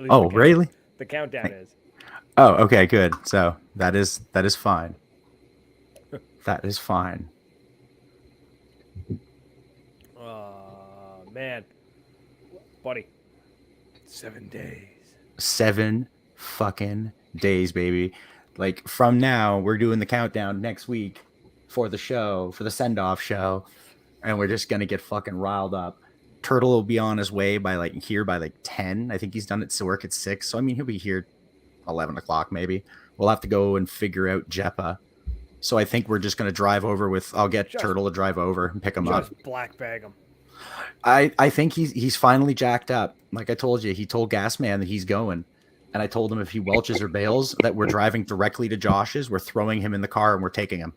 At least Oh, really? the countdown is. Oh, okay, good. So that is fine. That is fine. Man, buddy, 7 days. 7 fucking days, baby. Like from now, we're doing the countdown next week for the show, for the send-off show, and we're just gonna get fucking riled up. Turtle will be on his way by like 10. I think he's done it to work at 6. So I mean he'll be here 11 o'clock maybe. We'll have to go and figure out Jeppa. So I think we're just gonna drive over with. I'll get Turtle to drive over and pick him up. Just black bag him. I think he's finally jacked up. Like I told you, he told Gasman that he's going. And I told him if he welches or bails, that we're driving directly to Josh's. We're throwing him in the car and we're taking him.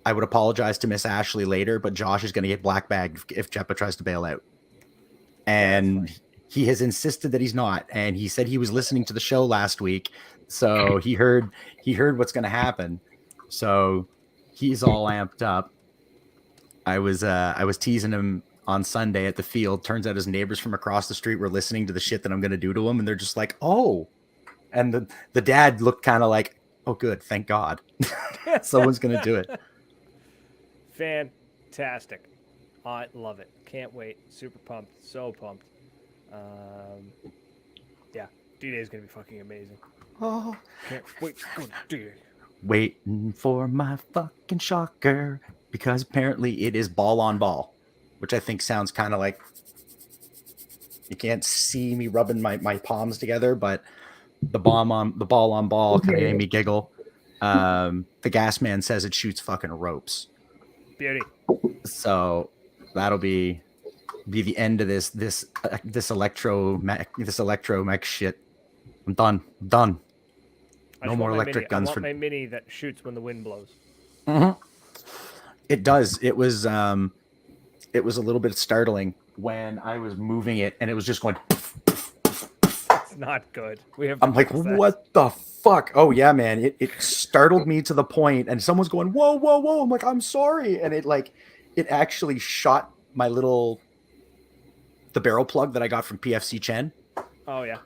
I would apologize to Miss Ashley later, but Josh is going to get black bagged if Jeppa tries to bail out. And he has insisted that he's not. And he said he was listening to the show last week, so he heard what's going to happen. So he's all amped up. I was teasing him on Sunday at the field. Turns out his neighbors from across the street were listening to the shit that I'm going to do to him, and they're just like, "Oh." And the dad looked kind of like, "Oh, good, thank God, someone's going to do it." Fantastic. I love it. Can't wait. Super pumped. So pumped. Yeah, D-Day is going to be fucking amazing. Oh, can't wait to go to D-Day. Waiting for my fucking shocker, because apparently it is ball on ball, which I think sounds kind of like, you can't see me rubbing my palms together, but the ball on ball kind of made me giggle. The gas man says it shoots fucking ropes. Beauty. So that'll be the end of this electro mech shit. I'm done. No more electric guns. I want my mini that shoots when the wind blows. Mm-hmm. It does. It was a little bit startling when I was moving it and it was just going. It's not good. I'm like, what the fuck? Oh yeah, man. It startled me to the point, and someone's going, whoa, whoa, whoa. I'm like, I'm sorry. And it actually shot the barrel plug that I got from PFC Chen. Oh yeah.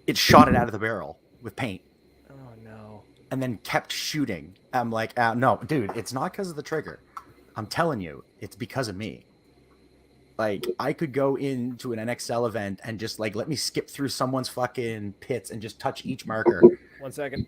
It shot it out of the barrel with paint. Oh no. And then kept shooting. I'm like, no, dude, it's not because of the trigger. I'm telling you, it's because of me. Like, I could go into an NXL event and just, like, let me skip through someone's fucking pits and just touch each marker. 1 second.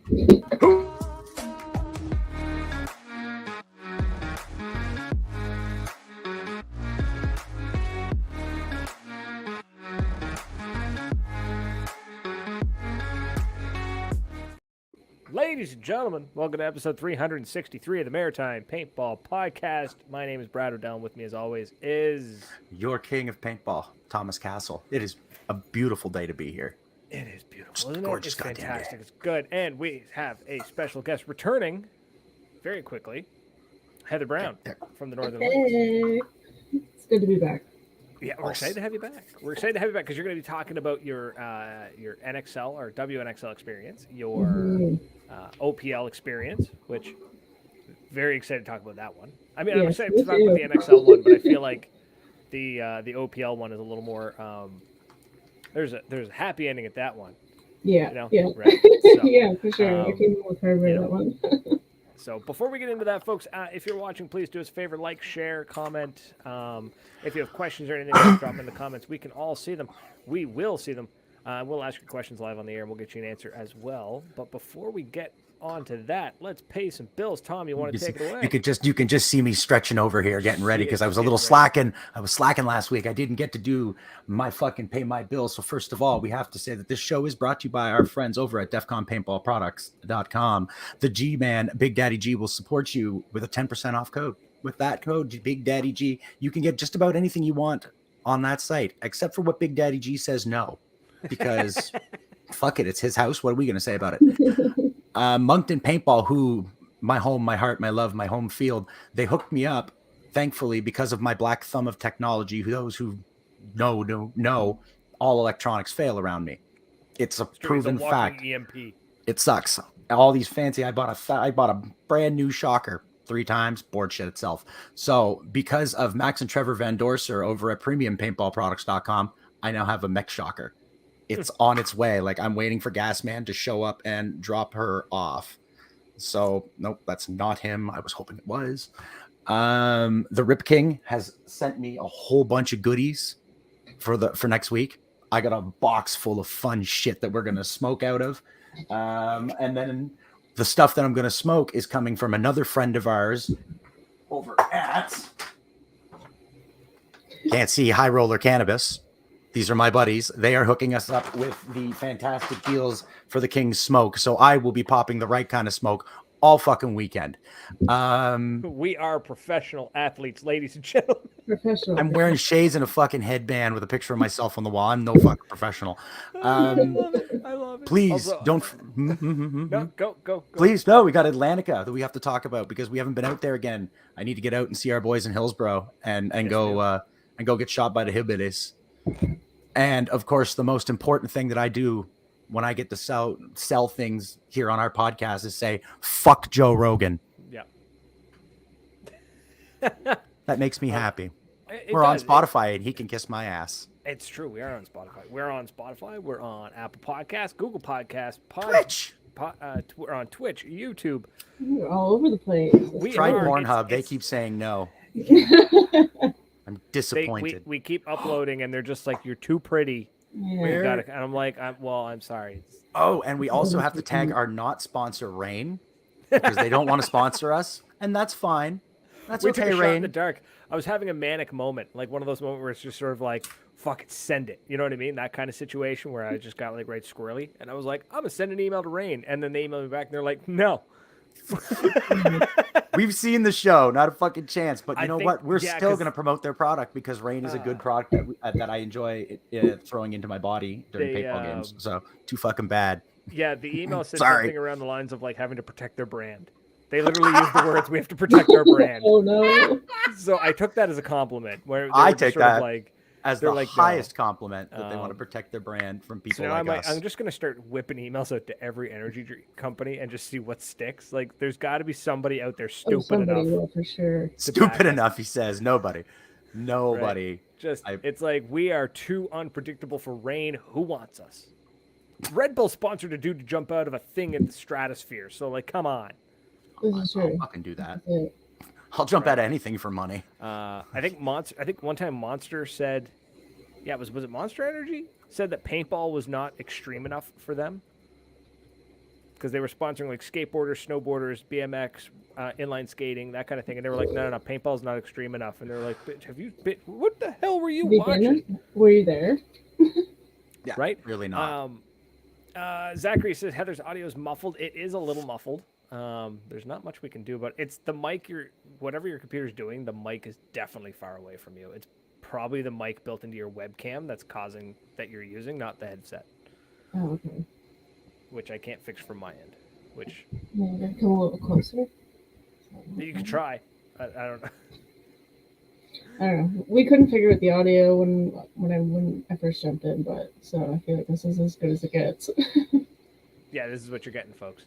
Ladies and gentlemen, welcome to episode 363 of the Maritime Paintball Podcast. My name is Brad O'Dell. With me, as always, is your king of paintball, Thomas Castle. It is a beautiful day to be here. It is beautiful, isn't it? It's fantastic. It's good. And we have a special guest returning very quickly, Heather Brown from the Northern Hey, it's good to be back. Yeah, we're excited to have you back. We're excited to have you back because you're going to be talking about your NXL or WNXL experience, your OPL experience, which very excited to talk about that one. I mean, I'm excited to talk about the NXL one, but I feel like the OPL one is a little more. There's a happy ending at that one. Yeah, you know? Yeah, right. So, yeah, for sure. I came with her for that one. So before we get into that, folks, if you're watching, please do us a favor, like, share, comment. If you have questions or anything, just drop them in the comments. We can all see them. We will see them. We'll ask your questions live on the air, and we'll get you an answer as well. But before we get on to that, let's pay some bills. Tom, you want to take it away? You can just see me stretching over here, getting ready, because I was a little slacking. I was slacking last week. I didn't get to do my fucking pay my bills. So first of all, we have to say that this show is brought to you by our friends over at DefConPaintballProducts.com. The G-Man, Big Daddy G, will support you with a 10% off code. With that code, Big Daddy G, you can get just about anything you want on that site, except for what Big Daddy G says no. Because fuck it, it's his house. What are we going to say about it? Moncton Paintball, who my home, my heart, my love, my home field, they hooked me up, thankfully, because of my black thumb of technology. Those who know all electronics fail around me. It's a proven fact. EMP. It sucks. All these fancy. I bought a brand new shocker 3 times. Board shit itself. So because of Max and Trevor Van Dorser over at PremiumPaintballProducts.com, I now have a mech shocker. it's on its way. Like I'm waiting for Gasman to show up and drop her off. So nope, that's not him. I was hoping it was. The RipKing has sent me a whole bunch of goodies for next week. I got a box full of fun shit that we're gonna smoke out of. And then the stuff that I'm gonna smoke is coming from another friend of ours over at Can't See High Roller Cannabis. These are my buddies. They are hooking us up with the fantastic deals for the King's Smoke. So I will be popping the right kind of smoke all fucking weekend. We are professional athletes, ladies and gentlemen. Professional. I'm wearing shades and a fucking headband with a picture of myself on the wall. I'm no fucking professional. I love it. I love it. Please Also, don't. No, go. Please, no. We got Atlantica that we have to talk about because we haven't been out there again. I need to get out and see our boys in Hillsborough and go get shot by the hillbillies. And of course, the most important thing that I do when I get to sell things here on our podcast is say, fuck Joe Rogan. Yeah. That makes me happy. It We're on does. Spotify and he can kiss my ass. It's true. We are on Spotify. We're on Spotify. We're on Apple Podcasts, Google Podcasts, Twitch. We're on Twitch, YouTube. We're all over the place. We Tried are. Pornhub. They It's- keep saying no. I'm They, disappointed. we keep uploading, and they're just like, "You're too pretty." Yeah. You gotta, and I'm like, I'm sorry. Oh, and we also have to tag our not sponsor Rain because they don't want to sponsor us, and that's fine. That's We took okay, a shot in the Rain. dark. I was having a manic moment, like one of those moments where it's just sort of like, "Fuck it, send it." You know what I mean? That kind of situation where I just got like right squirrely, and I was like, "I'm gonna send an email to Rain," and then they emailed me back, and they're like, "No." We've seen the show, not a fucking chance. But you I know think- what? We're yeah, still 'cause- going to promote their product because Rain is a good product that I enjoy throwing into my body during They, paintball games. So too fucking bad. Yeah, the email said Sorry. something around the lines of like having to protect their brand. They literally used the words, "We have to protect our brand." Oh no. So I took that as a compliment. Where they I were just take sort of that like, As they're the like, no. highest compliment that they want to protect their brand from people so now like us. I'm just gonna start whipping emails out to every energy drink company and just see what sticks. Like, there's got to be somebody out there Oh, stupid somebody enough. will for sure. Stupid back us. enough, he says. Nobody. Just I- it's like, we are too unpredictable for Rain. Who wants us? Red Bull sponsored a dude to jump out of a thing in the stratosphere. So like, come on. This is I'll true. fucking do that. That's it. I'll jump out of anything for money. I think one time Monster said, yeah, was it Monster Energy said that paintball was not extreme enough for them because they were sponsoring like skateboarders, snowboarders, BMX, inline skating, that kind of thing, and they were like, no, paintball's not extreme enough, and they were like, bitch, have you been? What the hell were you Have you watching? been? Were you there? Yeah, Right? Really not. Zachary says Heather's audio is muffled. It is a little muffled. There's not much we can do about it. It's the mic. Whatever your computer's doing, the mic is definitely far away from you. It's probably the mic built into your webcam that's causing that you're using, not the headset, Oh, okay. which I can't fix from my end. Which Yeah, I gotta come a little closer. you could try. I don't know. I don't know. We couldn't figure out the audio when I first jumped in, but so I feel like this is as good as it gets. Yeah, this is what you're getting, folks.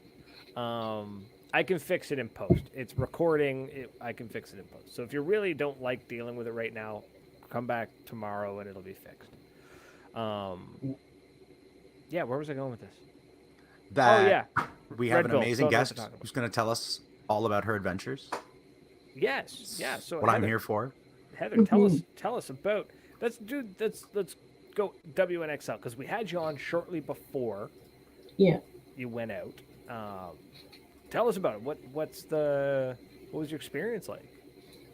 I can fix it in post. It's recording. I can fix it in post. So if you really don't like dealing with it right now, come back tomorrow and it'll be fixed. Yeah, where was I going with this? That Oh yeah, we have Red an Bull, amazing don't know what guest to talk about. who's going to tell us all about her adventures. yes, yeah. So What I'm Heather- here for. Heather, tell us about. Let's go WNXL because we had you on shortly before Yeah. you went out. Tell us about it. What was your experience like?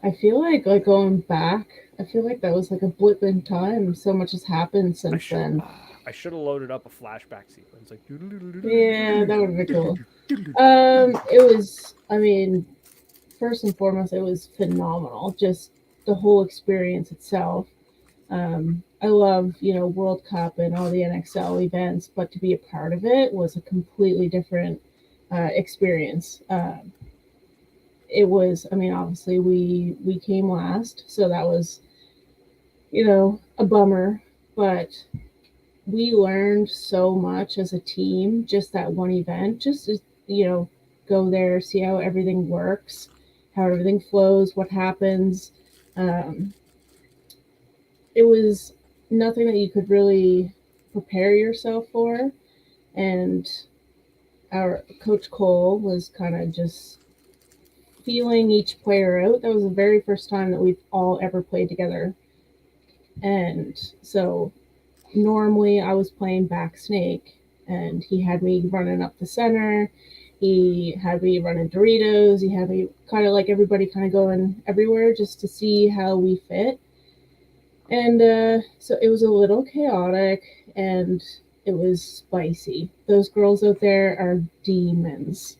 I feel like going back, I feel like that was like a blip in time. So much has happened since then. I should have loaded up a flashback sequence. Like, Yeah, that would have been cool. It was, I mean, first and foremost, it was phenomenal. Just the whole experience itself. I love, World Cup and all the NXL events, but to be a part of it was a completely different experience. It was, I mean, obviously we came last, so that was, a bummer, but we learned so much as a team, just that one event, just to, go there, see how everything works, how everything flows, what happens. It was nothing that you could really prepare yourself for. And our coach Cole was kind of just feeling each player out. That was the very first time that we've all ever played together. And so normally I was playing back snake, and he had me running up the center. He had me running Doritos. He had me kind of like everybody kind of going everywhere just to see how we fit. And so it was a little chaotic, and it was spicy. Those girls out there are demons.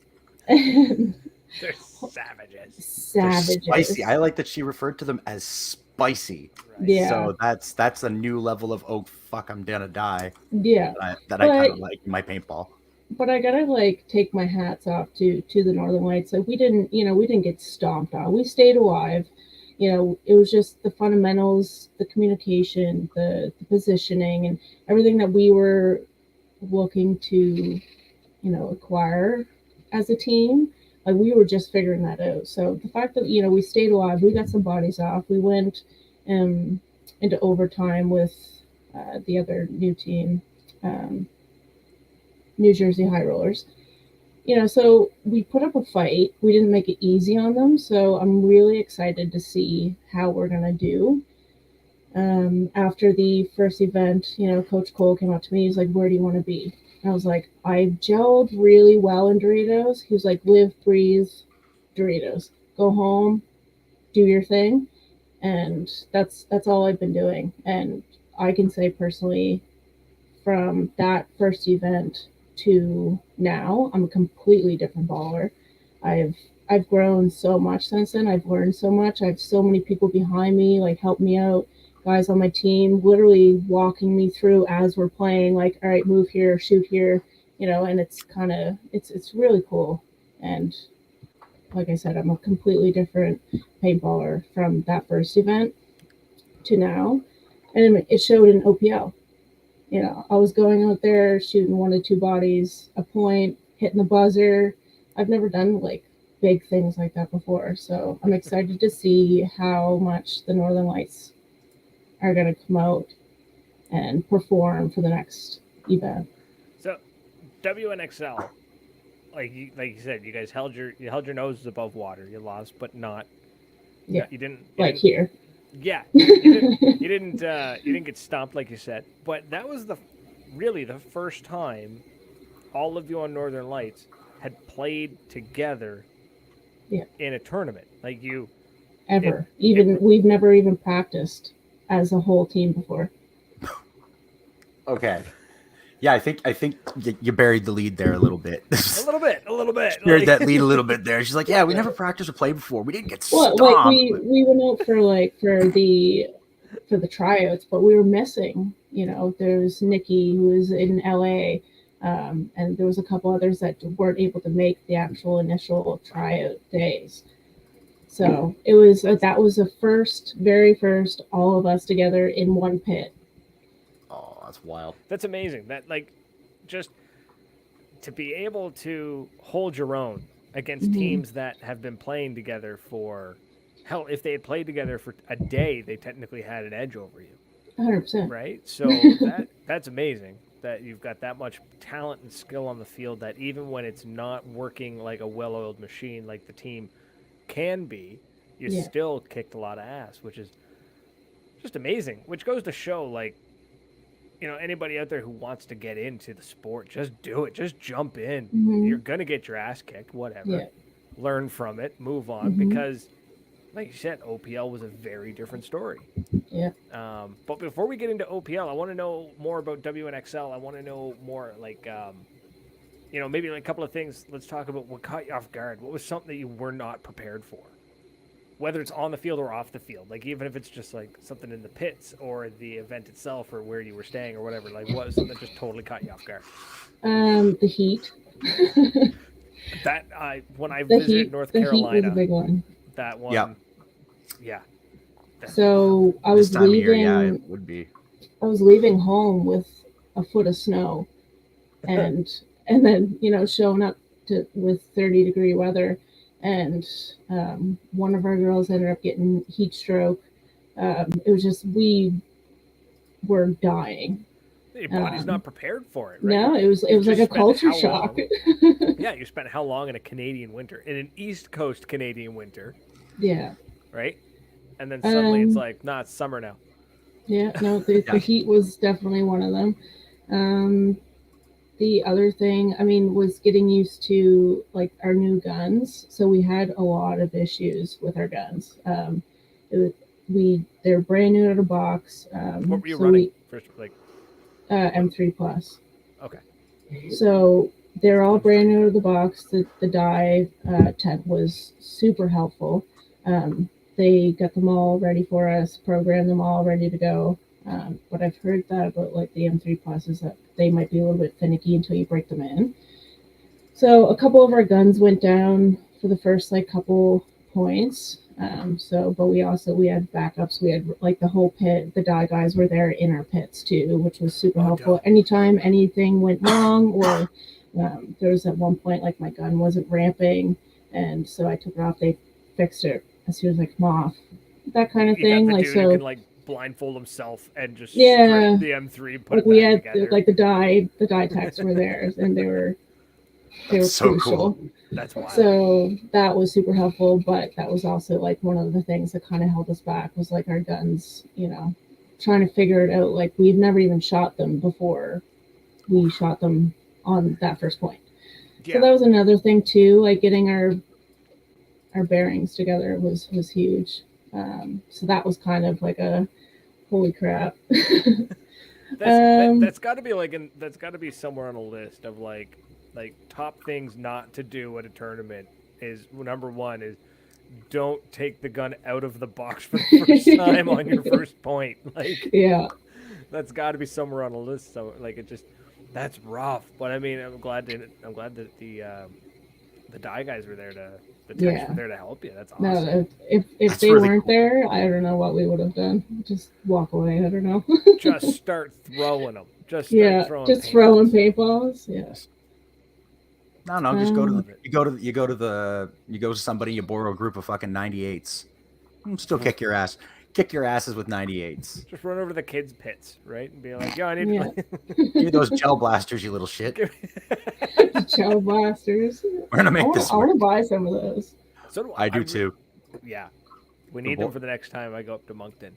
They're savages. They're Savages. spicy. I like that she referred to them as spicy. Right. Yeah. So that's a new level of, oh fuck, I'm gonna die, Yeah. that I kind of like in my paintball. But I gotta like take my hats off to the Northern Lights. Like we didn't get stomped on. We stayed alive. It was just the fundamentals, the communication, the positioning, and everything that we were looking to, acquire as a team. Like we were just figuring that out. So the fact that we stayed alive, we got some bodies off. We went into overtime with the other new team, New Jersey High Rollers. So we put up a fight. We didn't make it easy on them. So I'm really excited to see how we're going to do. After the first event, Coach Cole came up to me. He's like, where do you want to be? And I was like, I gelled really well in Doritos. He was like, live, breathe, Doritos. Go home, do your thing. And that's all I've been doing. And I can say personally, from that first event to now, I'm a completely different baller. I've grown so much since then. I've learned so much. I have so many people behind me, like help me out, guys on my team, literally walking me through as we're playing, like, all right, move here, shoot here, and it's kind of, it's really cool. And like I said, I'm a completely different paintballer from that first event to now. And it showed in OPL. I was going out there shooting 1 to 2 bodies, a point, hitting the buzzer. I've never done like big things like that before. So I'm excited to see how much the Northern Lights are going to come out and perform for the next event. So WNXL, like you said, you guys held your noses above water. You lost, but not. Yeah. You didn't here. Yeah, you didn't get stomped like you said, but that was really the first time all of you on Northern Lights had played together in a tournament. Like you ever. We've never even practiced as a whole team before. Okay. Yeah, I think you buried the lead there a little bit. a little bit. Buried that lead a little bit there. She's like, yeah, we never practiced or played before. We didn't get stomped. Well, like we went out for the tryouts, but we were missing. There's Nikki who was in LA, and there was a couple others that weren't able to make the actual initial tryout days. So that was the very first, all of us together in one pit. Oh, that's wild. That's amazing. That just to be able to hold your own against teams that have been playing together for, hell, if they had played together for a day, they technically had an edge over you. 100%. Right? So that's amazing that you've got that much talent and skill on the field that even when it's not working like a well-oiled machine like the team can be, you still kicked a lot of ass, which is just amazing. Which goes to show, like, anybody out there who wants to get into the sport, just do it. Just jump in. Mm-hmm. You're going to get your ass kicked, whatever. Yeah. Learn from it, move on, because, like you said, OPL was a very different story. Yeah. But before we get into OPL, I want to know more about WNXL. I want to know more, like, maybe like a couple of things. Let's talk about what caught you off guard. What was something that you were not prepared for? Whether it's on the field or off the field, like even if it's just like something in the pits or the event itself or where you were staying or whatever, like what was something that just totally caught you off guard? The heat. When I visited North Carolina, the heat was a big one. That one, yeah. So I was leaving. It would be. I was leaving home with a foot of snow, and then showing up with 30-degree weather. And one of our girls ended up getting heat stroke. It was just, we were dying. Your body's not prepared for it, right? No, it was like a culture shock. Yeah, you spent how long in a Canadian winter, in an East Coast Canadian winter? Yeah. Right? And then suddenly it's like, nah, it's summer now. Yeah, no, the heat was definitely one of them. The other thing, I mean, was getting used to like our new guns. So we had a lot of issues with our guns. They're brand new out of box. What were you running? First, like M3 Plus. Okay. So they're all brand new out of the box. The dye tent was super helpful. They got them all ready for us, programmed them all ready to go. But I've heard that about like the M3 Plus is that they might be a little bit finicky until you break them in. So a couple of our guns went down for the first like couple points. But we had backups. We had like the whole pit. The dye guys were there in our pits too, which was super helpful. Dope. Anytime anything went wrong, or there was at one point like my gun wasn't ramping, and so I took it off. They fixed it as soon as I come off. That kind of thing. Like so. Who can, like blindfold himself and just strip the M3. Put like it we had together. Like the dye techs were there, and they were so crucial. Cool. That's wild. So that was super helpful, but that was also like one of the things that kind of held us back was like our guns, trying to figure it out. Like we've never even shot them before we shot them on that first point. Yeah. So that was another thing too, like getting our bearings together was huge. So that was kind of like a holy crap. That's got to be that's got to be somewhere on a list of like top things not to do at a tournament. Is number one is don't take the gun out of the box for the first time on your first point. Like, yeah, that's got to be somewhere on a list. So like that's rough. But I mean, I'm glad that the dye guys were there the techs were there to help you. That's awesome. No, if they weren't cool. There, I don't know what we would have done. Just walk away. I don't know. Just start throwing them. Just throwing paintballs. Yes. No. Just go to somebody. You borrow a group of fucking 98s. Still kick your ass. Kick your asses with 98s. Just run over to the kids' pits, right, and be like, "Yo, I need Give me those gel blasters, you little shit." Gel blasters. We're gonna make this. I want to buy some of those. So do I do too. Yeah, we need them for the next time I go up to Moncton.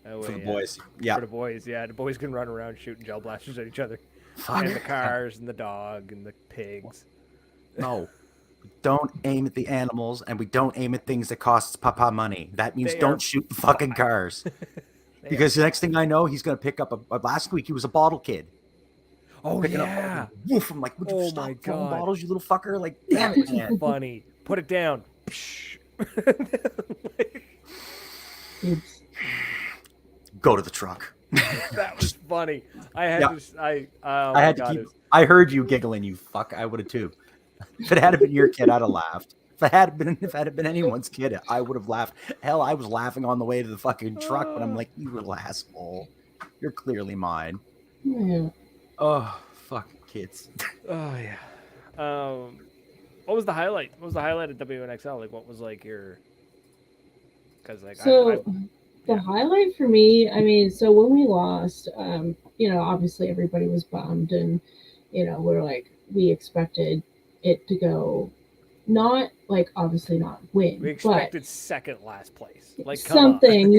For the boys, yeah. For the boys, yeah. The boys can run around shooting gel blasters at each other, and the cars, and the dog, and the pigs. No, don't aim at the animals, and we don't aim at things that costs Papa money. That means don't shoot the fucking cars. Because the next thing I know, he's gonna pick up last week he was a bottle kid. Oh yeah. Woof, I'm like, would you stop throwing bottles, you little fucker? Like, damn it, man. Funny. Put it down. Go to the truck. That was funny. I heard you giggling, you fuck. I would have too. If it had been your kid, I'd have laughed. If it had been anyone's kid, I would have laughed. Hell, I was laughing on the way to the fucking truck, but I'm like, you little asshole. You're clearly mine. Yeah. Oh, fucking kids. Oh yeah. What was the highlight? What was the highlight at WNXL? Like, what was like your? Because like the highlight for me, I mean, so when we lost, obviously everybody was bummed, and we're like, we expected it to go, not like obviously not win. We expected second last place, like something,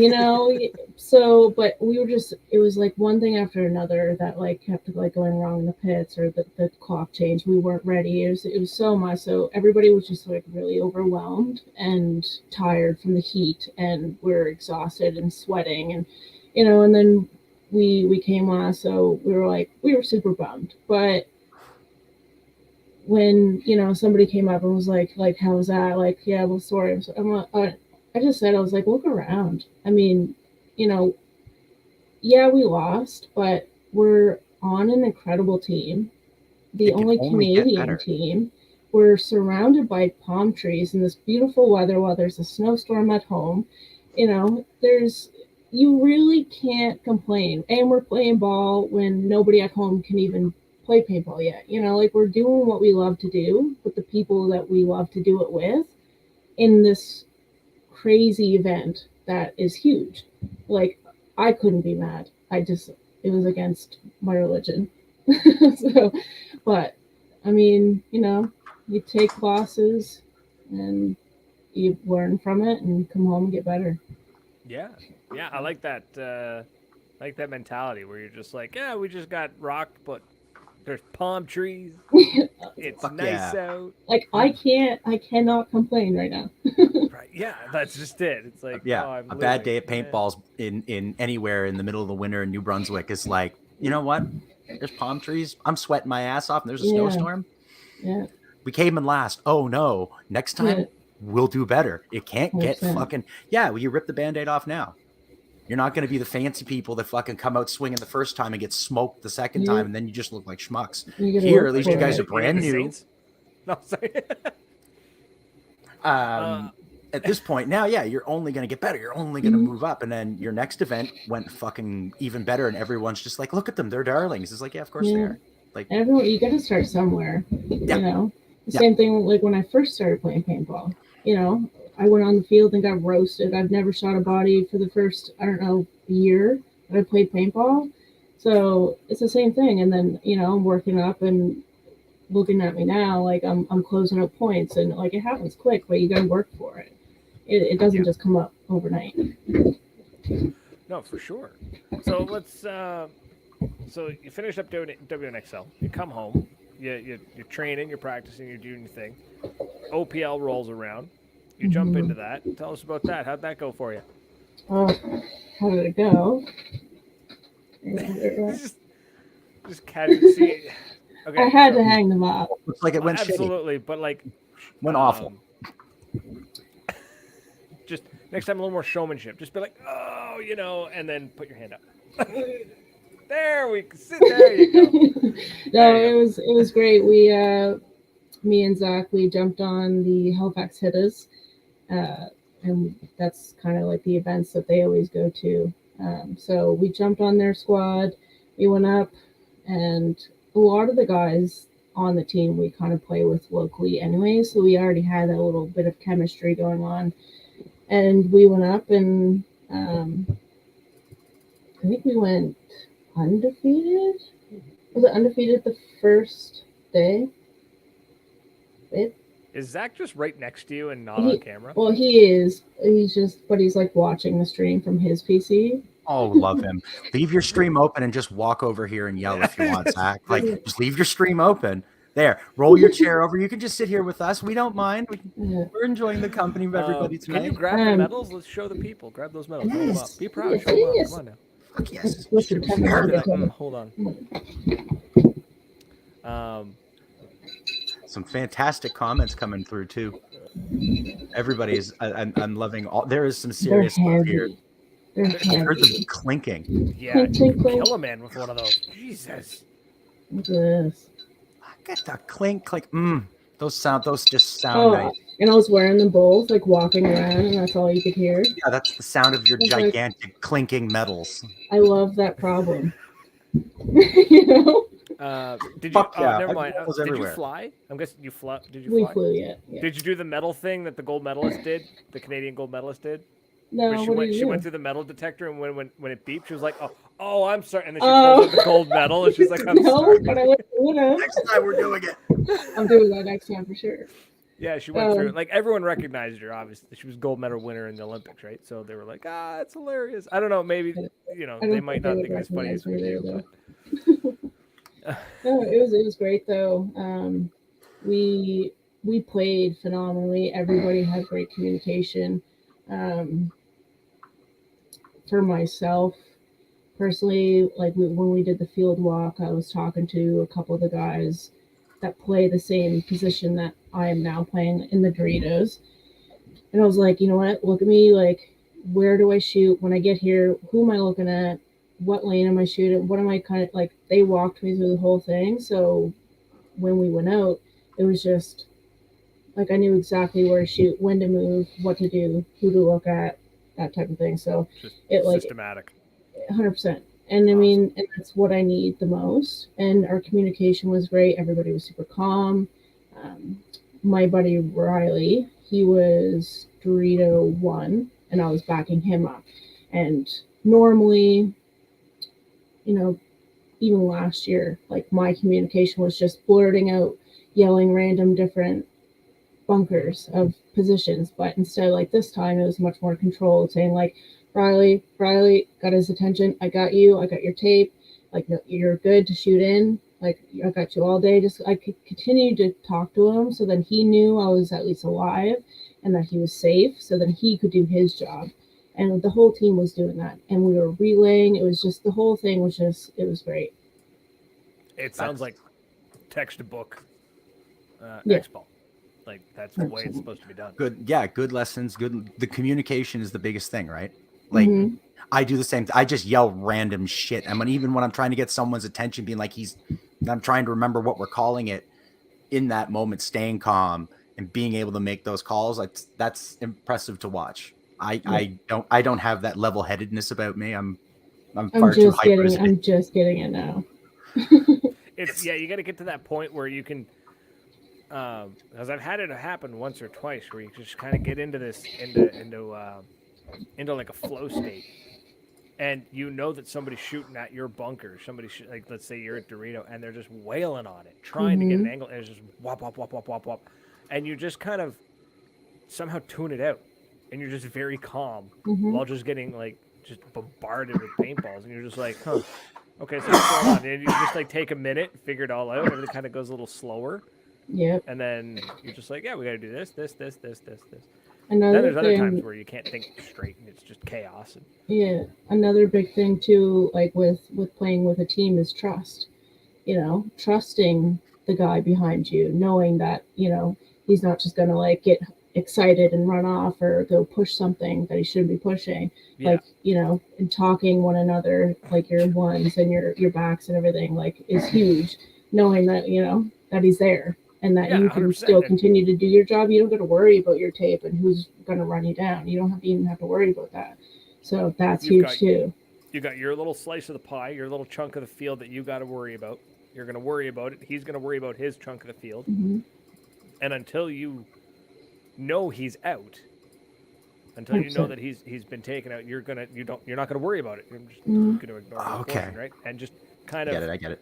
So, but we were just, it was like one thing after another that like kept like going wrong in the pits, or the clock changed. We weren't ready. It was so much. So everybody was just like really overwhelmed and tired from the heat, and we're exhausted and sweating, and and then we came last, so we were super bummed, but when somebody came up and was like how was that, like, yeah, well, sorry, I just said, I was like, look around. I mean, yeah, we lost, but we're on an incredible team, the only Canadian team. We're surrounded by palm trees in this beautiful weather while there's a snowstorm at home. You really can't complain, and we're playing ball when nobody at home can even play paintball yet. Like, we're doing what we love to do with the people that we love to do it with in this crazy event that is huge. Like, I couldn't be mad. It it was against my religion. So, but I mean, you take classes and you learn from it and come home and get better. Yeah, yeah, I like that. Like that mentality where you're just like, yeah, we just got rocked, but there's palm trees. It's Fuck nice yeah. out. Like I cannot complain right now. Right? Yeah, that's just it. It's like, Yeah, oh, I'm a bad living. day at paintballs in anywhere in the middle of the winter in New Brunswick is like, you know what? There's palm trees. I'm sweating my ass off, and there's a Yeah. snowstorm. Yeah. We came in last. Oh no! Next time Yeah. we'll do better. It can't get 100%. fucking well. You rip the Band-Aid off now. You're not going to be the fancy people that fucking come out swinging the first time and get smoked the second Yeah. time, and then you just look like schmucks. You gotta Here, work at least for you guys it. are brand You mean the new. Saints? No, sorry. At this point now, yeah, you're only going to get better. You're only going to Mhm. move up. And then your next event went fucking even better. And everyone's just like, look at them. They're darlings. It's like, yeah, of course they Yeah. are. Like, Everyone, you got to start somewhere. Yeah. The Yeah. same thing like when I first started playing paintball. I went on the field and got roasted. I've never shot a body for the first, I don't know, year that I played paintball. So it's the same thing. And then, I'm working up and looking at me now, like I'm closing up points, and like it happens quick, but you got to work for it. It doesn't just come up overnight. No, for sure. So let's. So you finish up doing WNXL. You come home. You're training. You're practicing. You're doing your thing. OPL rolls around. You jump into that. Tell us about that. How'd that go for you? Oh, how did it go? just casually. See, okay, I had so- to hang them up. looks like it went shitty. absolutely, but like Went awful. Just next time, a little more showmanship. Just be like, oh, and then put your hand up. There we sit. There you go. No, There you it was great. We me and Zach, we jumped on the Halifax Hitters, and that's kind of like the events that they always go to. So we jumped on their squad. We went up, and a lot of the guys on the team we kind of play with locally anyway, so we already had a little bit of chemistry going on. And we went up, and I think we went undefeated. Was it undefeated the first day? Is Zach just right next to you and not on camera? Well, he is. But he's like watching the stream from his PC. Oh, love him. Leave your stream open and just walk over here and yell if you want, Zach. Like, just leave your stream open. There, roll your chair over. You can just sit here with us. We don't mind. We're enjoying the company of everybody tonight. Can you grab the medals? Let's show the people. Grab those medals. Hold them up. Be proud. Yes, Show them yes. up. Come on now. Fuck yes. Listen, Should be tell me fair. how to- Hold on. Some fantastic comments coming through too. Everybody's. I'm loving all. There is some They're serious love here. heavy. They're I heard heavy. them clinking. Yeah, Clink, clink, clink. kill a man with one of those. Jesus. Look at this. I got the clink, clink. Those just sound Oh, nice. and I was wearing the bowls, like walking around, and that's all you could hear. Yeah, that's the sound of your It's like- gigantic clinking metals. I love that problem. you know, Did you? Fuck yeah, Never I've mind. got those Did you everywhere. fly? I'm guessing you flew. Did you we fly? flew yet. Yeah. Did you do the medal thing that the gold medalist did? The Canadian gold medalist did. No, Where she what went. did She you went do? through the metal detector, and when it beeped, she was like, "Oh, I'm sorry," and then she Oh. pulled out the gold medal, and she's like, "I'm No, sorry." but I would have. Next time we're doing it. I'm doing that next time for sure. Yeah, she went through it. Like everyone recognized her. Obviously, she was gold medal winner in the Olympics, right? So they were like, "It's hilarious." I don't know. Maybe I they don't might think not they think would it's funny as we recognize do. me But No, it was great though. We played phenomenally. Everybody had great communication. For myself, personally, like when we did the field walk, I was talking to a couple of the guys that play the same position that I am now playing in the Doritos. And I was like, you know what? Look at me. Like, where do I shoot when I get here? Who am I looking at? What lane am I shooting? What am I kind of like? They walked me through the whole thing. So when we went out, it was just like I knew exactly where to shoot, when to move, what to do, who to look at, that type of thing. So just it like systematic. 100%. And I mean, and that's what I need the most. And our communication was great. Everybody was super calm. My buddy Riley, he was Dorito 1, and I was backing him up. And normally, even last year, like my communication was just blurting out, yelling random different bunkers of positions. But instead, like this time, it was much more controlled, saying like, Riley, got his attention. I got you. I got your tape. Like, no, you're good to shoot in. Like, I got you all day. Just I could continue to talk to him, so then he knew I was at least alive and that he was safe. So then he could do his job. And the whole team was doing that, and we were relaying. It was just the whole thing was just it was great. It sounds like textbook Yeah. X-ball. Like that's the way it's supposed to be done. Good lessons. The communication is the biggest thing, right? Like Mhm. I do the same. I just yell random shit. I mean, even when I'm trying to get someone's attention, being like I'm trying to remember what we're calling it in that moment, staying calm and being able to make those calls. Like that's impressive to watch. I don't have that level headedness about me. I'm far too hyper. I'm just getting it now. You got to get to that point where you can, because I've had it happen once or twice, where you just kind of get into this into like a flow state, and you know that somebody's shooting at your bunker. Like let's say you're at Dorito, and they're just wailing on it, trying to get an angle, and it's just wop wop wop wop wop wop, and you just kind of somehow tune it out, and you're just very calm while just getting like just bombarded with paintballs, and you're just like, huh. Okay, so what's going on? And you just like take a minute, figure it all out. Everything kind of goes a little slower. Yep. And then you're just like, yeah, we got to do this. Then There's other times where you can't think straight and it's just chaos. Yeah, another big thing too, like with playing with a team, is trust. Trusting the guy behind you, knowing that he's not just gonna like get excited and run off or go push something that he shouldn't be pushing. Yeah. Like and talking one another, like your ones and your backs and everything, like is huge. Knowing that that he's there and that you can 100%. still continue to do your job. You don't got to worry about your tape and who's going to run you down. You don't even have to worry about that. So that's huge too. You got your little slice of the pie, your little chunk of the field that you got to worry about. You're going to worry about it. He's going to worry about his chunk of the field. Mm-hmm. And until you know he's out, until you know that he's been taken out, you're not going to worry about it. You're just going to ignore the portion, right? And just kind of I get it.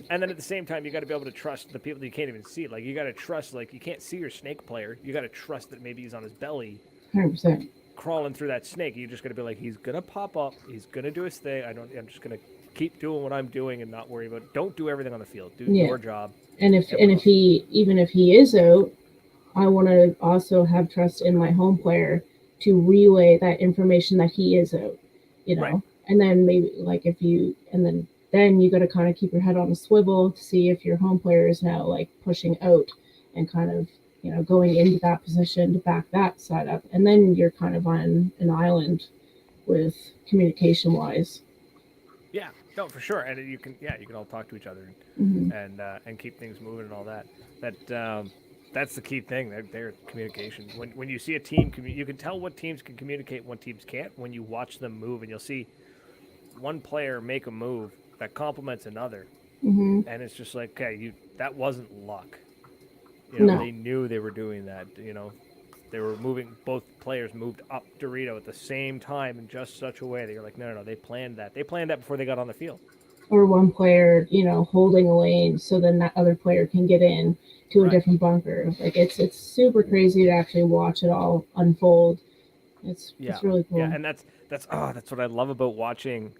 And then at the same time, you got to be able to trust the people that you can't even see. Like you got to trust, like you can't see your snake player. You got to trust that maybe he's on his belly, 100%. crawling through that snake. You just got to be like, he's gonna pop up. He's gonna do his thing. I'm just gonna keep doing what I'm doing and not worry about it. Don't do everything on the field. Do your job. And if he is out, I want to also have trust in my home player to relay that information that he is out. Right. And then maybe like then you got to kind of keep your head on a swivel to see if your home player is now like pushing out and kind of going into that position to back that side up, and then you're kind of on an island with communication wise. Yeah, no, for sure, and you can all talk to each other and keep things moving and all that. That's the key thing. Their communication. When you see a team, you can tell what teams can communicate and what teams can't when you watch them move, and you'll see one player make a move that complements another, and it's just like, okay, that wasn't luck. They knew they were doing that. They were moving. Both players moved up Dorito at the same time in just such a way that you're like, no, they planned that. They planned that before they got on the field. Or one player, holding a lane so then that other player can get in to a different bunker. Like it's super crazy to actually watch it all unfold. It's really cool. Yeah, and that's what I love about watching,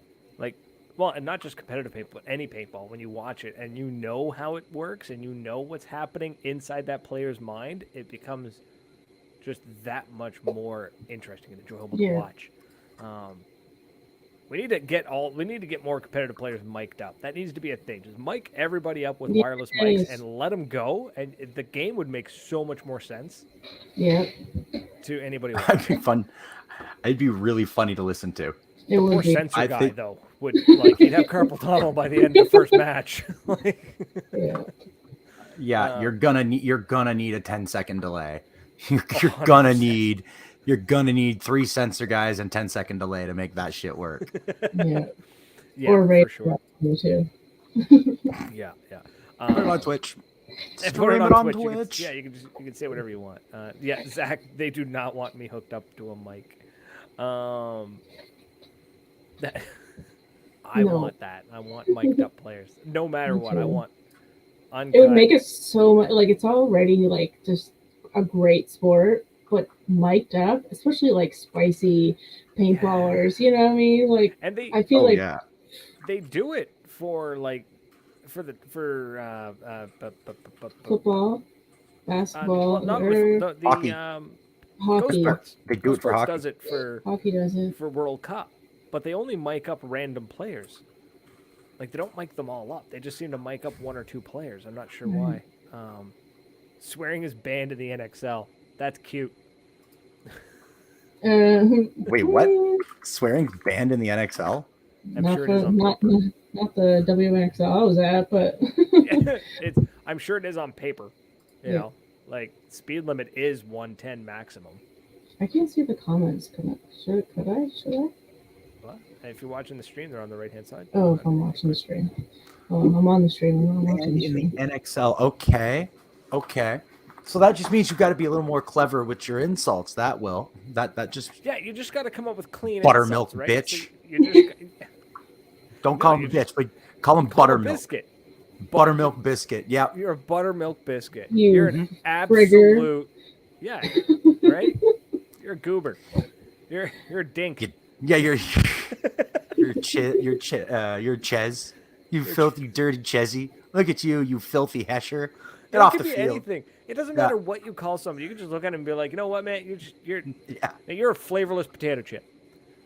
and not just competitive paintball, but any paintball. When you watch it and you know how it works and you know what's happening inside that player's mind, it becomes just that much more interesting and enjoyable to watch. We need to get more competitive players mic'd up. That needs to be a thing. Just mic everybody up with wireless mics and let them go, and the game would make so much more sense. Yeah. To anybody. That'd be fun. It'd be really funny to listen to. It would poor be. censor guy though would he'd have carpal tunnel by the end of the first match. You're gonna need a 10-second delay. You're gonna need 3 sensor guys and 10-second delay to make that shit work. Yeah, or for sure. Too. Yeah. Put it on Twitch. Put it on Twitch. You can say whatever you want. Zach, they do not want me hooked up to a mic. I No. want that. I want mic'd up players. No matter Me what, I too. want It would uncut. make it so much like it's already like just a great sport, but mic'd up, especially like spicy paintballers, you know what I mean? Like And they I feel Oh like yeah. they do it for like for football, well, basketball, not only or the Hockey. Go hockey. Sports. They do Go it for Sports hockey. does it Hockey does it. for World Cup, but they only mic up random players. Like they don't mic them all up. They just seem to mic up one or two players. I'm not sure why. Swearing is banned in the NXL. That's cute. Wait, what? Swearing's banned in the NXL? I'm not sure it is the on not, paper. not the WNXL I was at, but I'm sure it is on paper. You know, like speed limit is 110 maximum. I can't see the comments. Should I? What? And if you're watching the stream, they're on the right hand side. Oh, if I'm watching the stream. Oh, I'm on the stream. I'm not watching the In the stream. NXL. Okay. So that just means you've got to be a little more clever with your insults. That will. That just Yeah, you just got to come up with clean buttermilk insults, right? bitch. So you just Don't call him a bitch, but call him call a buttermilk. biscuit. Buttermilk biscuit. Yeah. You're a buttermilk biscuit. You You're an absolute, yeah, right? You're a goober. You're a dink. Yeah, you're Ches. You filthy, dirty Chezzy. Look at you, you filthy hesher. Get off It the could be field. anything. It doesn't matter what you call somebody. You can just look at him and be like, you know what, man? You're a flavorless potato chip.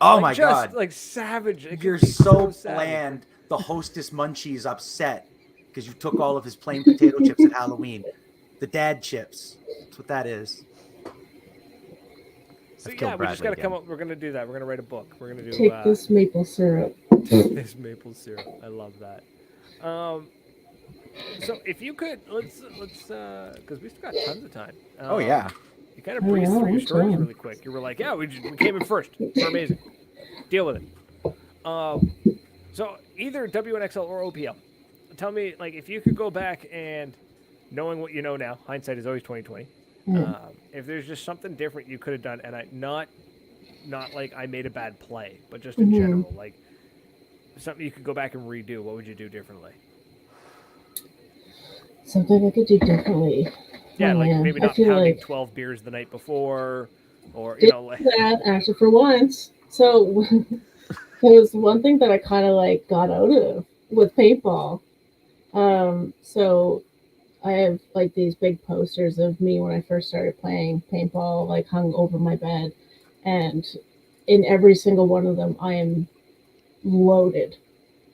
Oh like, my just, god. Like savage. You're so bland. The hostess Munchie is upset because you took all of his plain potato chips at Halloween. The dad chips. That's what that is. So yeah, we just got to come up. We're gonna do that. We're gonna write a book. We're gonna do Take this maple syrup. this maple syrup. I love that. So if you could, let's because we still got tons of time. Oh yeah. You kind of breezed through your stories really quick. You were like, yeah, we came in first. We're amazing. Deal with it. So either WNXL or OPL. Tell me, like, if you could go back and knowing what you know now, hindsight is always 20/20. If there's just something different you could have done, and not like I made a bad play, but just in general, like something you could go back and redo, what would you do differently? Something I could do differently. Yeah, like man. maybe not pounding 12 beers the night before, or you know, like that actually for once. So it was one thing that I kind of like got out of with paintball. So I have like these big posters of me when I first started playing paintball, like hung over my bed, and in every single one of them, I am loaded.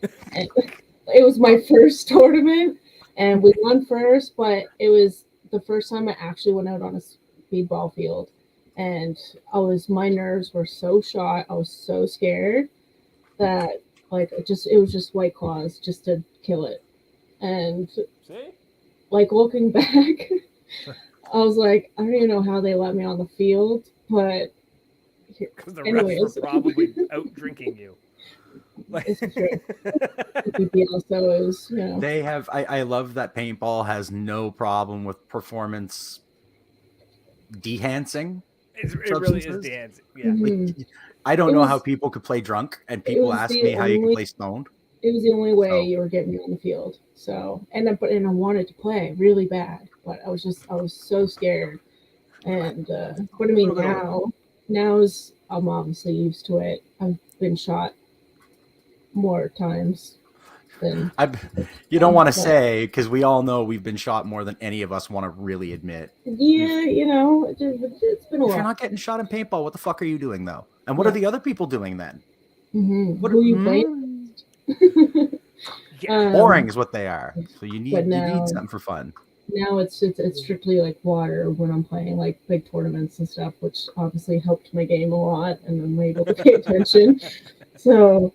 And it was my first tournament, and we won first, but it was the first time I actually went out on a speedball field, and my nerves were so shot. I was so scared that like it was just White Claws just to kill it. And like looking back, I was like, I don't even know how they let me on the field, but because the refs were probably out drinking you. It's true. Also is, you know. They have. I love that paintball has no problem with performance dehancing. It really is dancing. Yeah. Like, I don't know how people could play drunk, and people ask me how you can play stoned. It was the only way you were getting me on the field. So, and I wanted to play really bad, but I was so scared. And but I mean, I'm obviously used to it. I've been shot more times than you don't want to say, because we all know we've been shot more than any of us want to really admit. Yeah, you know, it's been a while. If you're not getting shot in paintball, what the fuck are you doing though? And what are the other people doing then? What are you playing? Boring is what they are. So you need something for fun. Now it's strictly like water when I'm playing like big tournaments and stuff, which obviously helped my game a lot, and I'm able to pay attention. So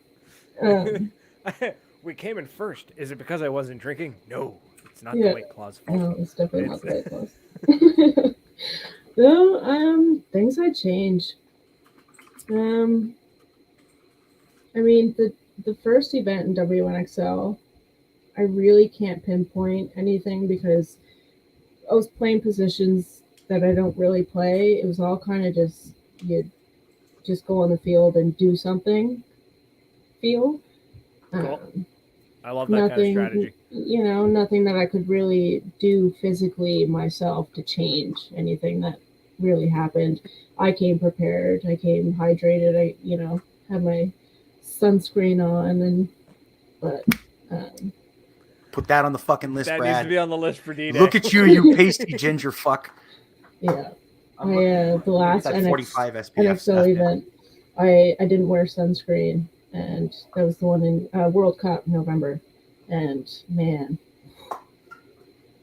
we came in first. Is it because I wasn't drinking? No, it's not the White Claws fault. No, it's definitely not the White Claws. So things I change. I mean the first event in WNXL, I really can't pinpoint anything because I was playing positions that I don't really play. It was all kind of you just go on the field and do something. Cool. Um, I love that kind of nothing, strategy. you know, nothing that I could really do physically myself to change anything that really happened. I came prepared. I came hydrated. I, you know, had my sunscreen on, and but um, Put that on the fucking list, That needs to Brad. be on the list for D-Day. Look at you, you pasty ginger fuck. yeah, I'm looking the last at that 45 SPF NXL stuff. event, I didn't wear sunscreen, and that was the one in World Cup November, and man,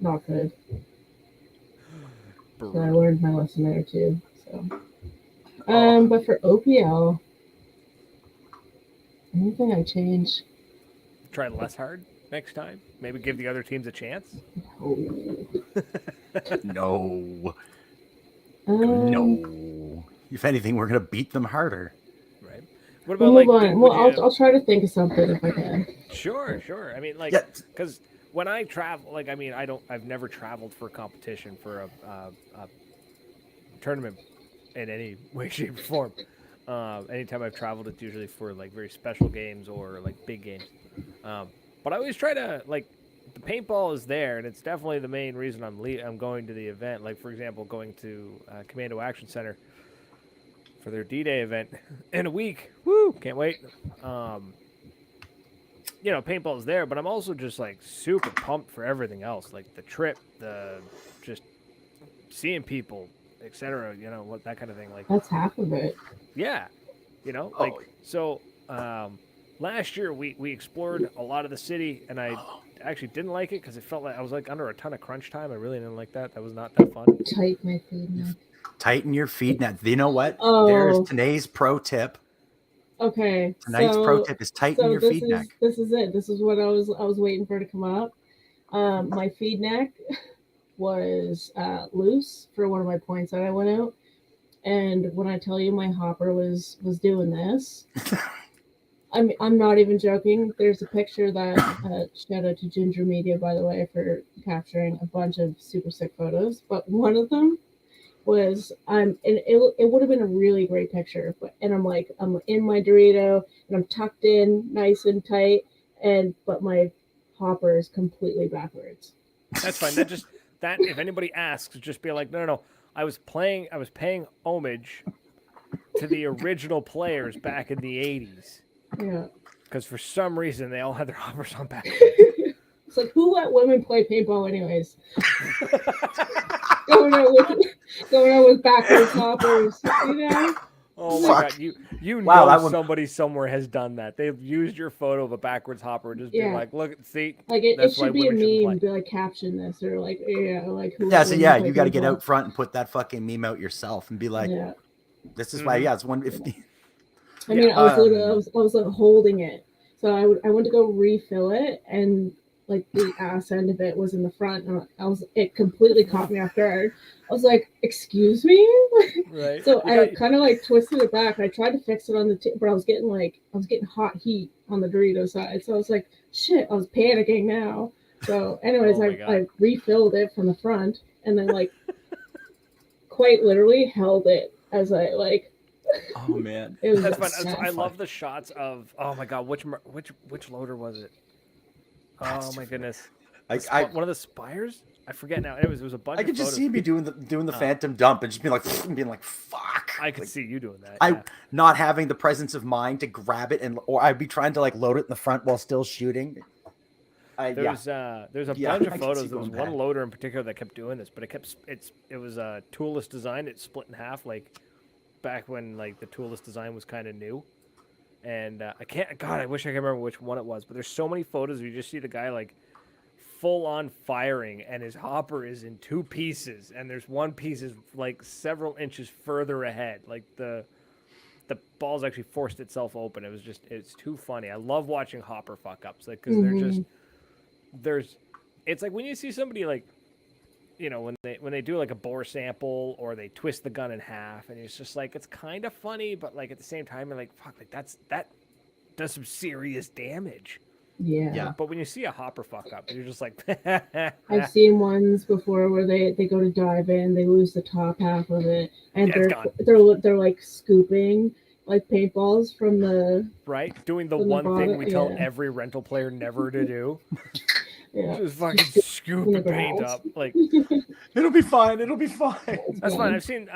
not good. So I learned my lesson there too. So, but for OPL, anything I change? Try less hard next time. Maybe give the other teams a chance. No. Um, No. If anything, we're gonna beat them harder. Right. What We'll about move like? on. Well, I'll try to think of something if I can. Sure. I mean, like, Yeah. because when I travel, like, I mean, I've never traveled for a competition for a tournament in any way, shape, or form. Anytime I've traveled, it's usually for like very special games or like big games. But I always try to like the paintball is there, and it's definitely the main reason I'm going to the event. Like for example, going to Commando Action Center for their D-Day event in a week. Woo! Can't wait. You know, paintball is there, but I'm also just like super pumped for everything else, like the trip, the just seeing people, etc. You know, what that kind of thing. Like That's half of it. yeah, you know, like so. Last year we explored a lot of the city, and I actually didn't like it because it felt like I was like under a ton of crunch time. I really didn't like that. That was not that fun. Tight my feed now. Tighten your feed net. You know what? Oh. There's today's pro tip. Okay. Tonight's pro tip is tighten your feed neck. This is it. This is what I was waiting for to come up. My feed neck was loose for one of my points that I went out, and when I tell you my hopper was doing this. I'm not even joking. There's a picture that shout out to Ginger Media, by the way, for capturing a bunch of super sick photos. But one of them was and it would have been a really great picture. But I'm in my Dorito and I'm tucked in nice and tight, but my hopper is completely backwards. That's fine. That if anybody asks, just be like, no. I was paying homage to the original players back in the 80s. Yeah. Because for some reason they all had their hoppers on back. It's like, who let women play paintball anyways? going out with backwards hoppers, you know? Oh my god, you know somebody somewhere has done that. They've used your photo of a backwards hopper and just be like, look, see, like it should be a meme, be like caption this or like who so you got to get out front and put that fucking meme out yourself and be like, this is why it's one. I mean, I was like holding it, so I went to go refill it, and like the ass end of it was in the front, and it completely caught me off guard. I was like, "Excuse me," right? So I kind of like twisted it back. I tried to fix it on the but I was getting hot heat on the Dorito side, so I was like, "Shit!" I was panicking now. So, anyways, I refilled it from the front, and then like quite literally held it as I like. Oh man, that's fun. I love the shots of. Oh my god, which loader was it? Oh my goodness, one of the Spires. I forget now. It was a bunch. I could of just see me doing the phantom dump and just being like, fuck. I could see you doing that. Not having the presence of mind to grab it or I'd be trying to like load it in the front while still shooting. There's a bunch of photos. There was one loader in particular that kept doing this, but it was a toolless design. It split in half like. Back when like the toolless design was kind of new, and I wish I could remember which one it was, but there's so many photos where you just see the guy like full on firing and his hopper is in two pieces and there's one piece is like several inches further ahead, like the ball's actually forced itself open. It's too funny. I love watching hopper fuck ups, like because it's like when you see somebody like, you know, when they do like a bore sample or they twist the gun in half, and it's just like it's kind of funny, but like at the same time you're like, fuck, like that does some serious damage. Yeah. But when you see a hopper fuck up, you're just like, I've seen ones before where they go to dive in, they lose the top half of it, and they're like scooping like paintballs from the Right? Doing the from the one thing bottom, we tell yeah. every rental player never to do. Yeah. Just fucking Just scoop in the and paint grass. up. Like, It'll be fine. It'll be fine. that's fine. I've seen,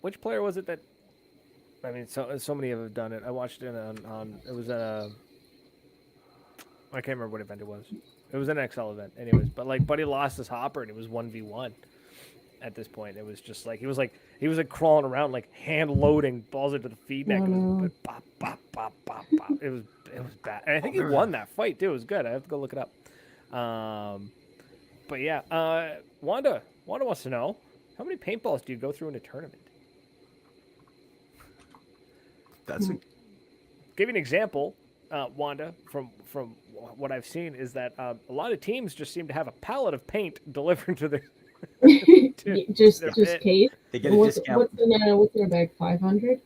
which player was it that, I mean, so many have done it. I watched it on it was at a, I can't remember what event it was. It was an XL event, anyways. But like, Buddy lost his hopper, and it was 1v1. At this point, it was just like he was like crawling around, like hand loading balls into the feedback. It was bop, bop, bop, bop, bop. It was bad, and I think he won that fight too. It was good. I have to go look it up. But yeah, Wanda wants to know, how many paintballs do you go through in a tournament? That's Give you an example, Wanda, from what I've seen, is that a lot of teams just seem to have a pallet of paint delivered to their just pit. Kate. they get a discount. What's in a bag? 500.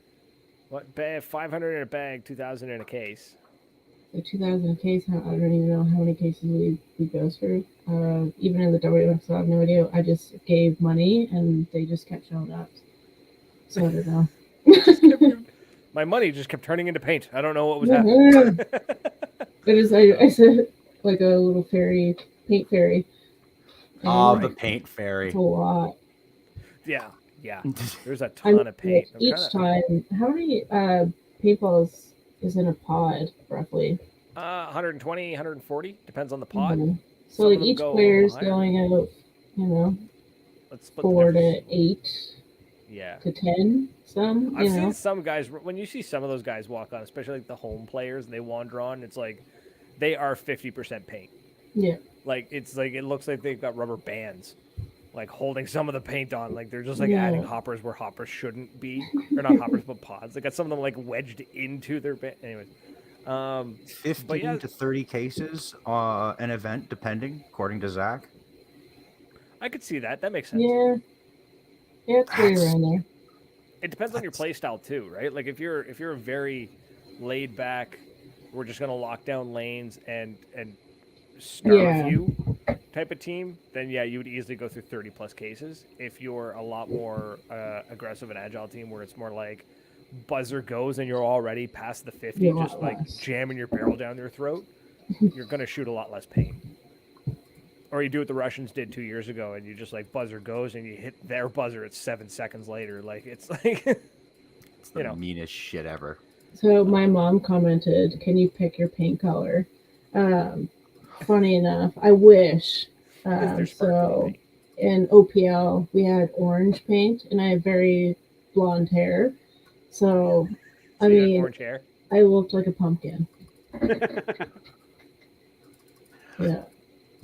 What 500 in a bag, 2,000 in a case. The 2000 case. I don't even know how many cases we go through. Even in the WNXL, I have no idea. I just gave money and they just kept showing up. So I don't know. My money just kept turning into paint. I don't know what was Yeah. happening. It is. I said like a little fairy, paint fairy. Oh, the paint fairy. It's a lot. Yeah. There's a ton of paint. Each time, how many paintballs is in a pod roughly? 120, 140, depends on the pod. Mm-hmm. So Some like of them each go player's higher. going out, Let's split the 4 difference. to 8 Yeah. to 10. Some, I've seen some guys, when you see some of those guys walk on, especially like the home players, and they wander on, it's like they are 50% paint. Yeah. Like it's like it looks like they've got rubber bands, like holding some of the paint on. Like they're just like adding hoppers where hoppers shouldn't be, or not hoppers but pods. They got some of them like wedged into their band. Anyways, 15 to 30 cases an event, depending, according to Zach. I could see that. That makes sense. Yeah, it's right around there. It depends on your play style too, right? Like if you're a very laid back, we're just gonna lock down lanes and starve you type of team, then yeah, you would easily go through 30 plus cases. If you're a lot more aggressive and agile team, where it's more like buzzer goes and you're already past the 50, just like jamming your barrel down their throat, you're gonna shoot a lot less paint. Or you do what the Russians did 2 years ago, and you just like buzzer goes and you hit their buzzer at 7 seconds later. Like it's like it's the meanest shit ever. So my mom commented, "Can you pick your paint color?" Funny enough, I wish. So in OPL, we had orange paint, and I had very blonde hair. So I mean, orange hair. I looked like a pumpkin. Yeah.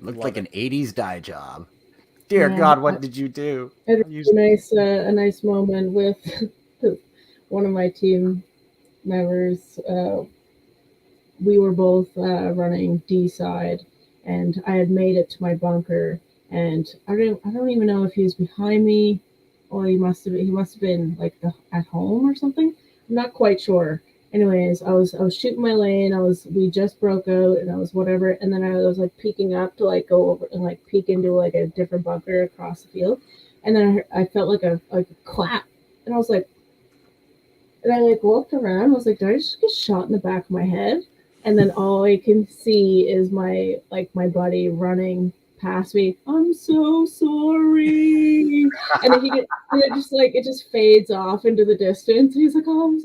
Looked like an 80s dye job. Dear God, what did you do? I had a nice moment with one of my team members. We were both running D side, and I had made it to my bunker. And I don't even know if he was behind me, or he must have been like at home or something. I'm not quite sure. Anyways, I was shooting my lane. We just broke out, and I was whatever. And then I was like peeking up to like go over and like peek into like a different bunker across the field. And then I felt like a clap, and I was like, and I like walked around. I was like, did I just get shot in the back of my head? And then all I can see is my buddy running past me. I'm so sorry. And then it just fades off into the distance. He's like, oh, I'm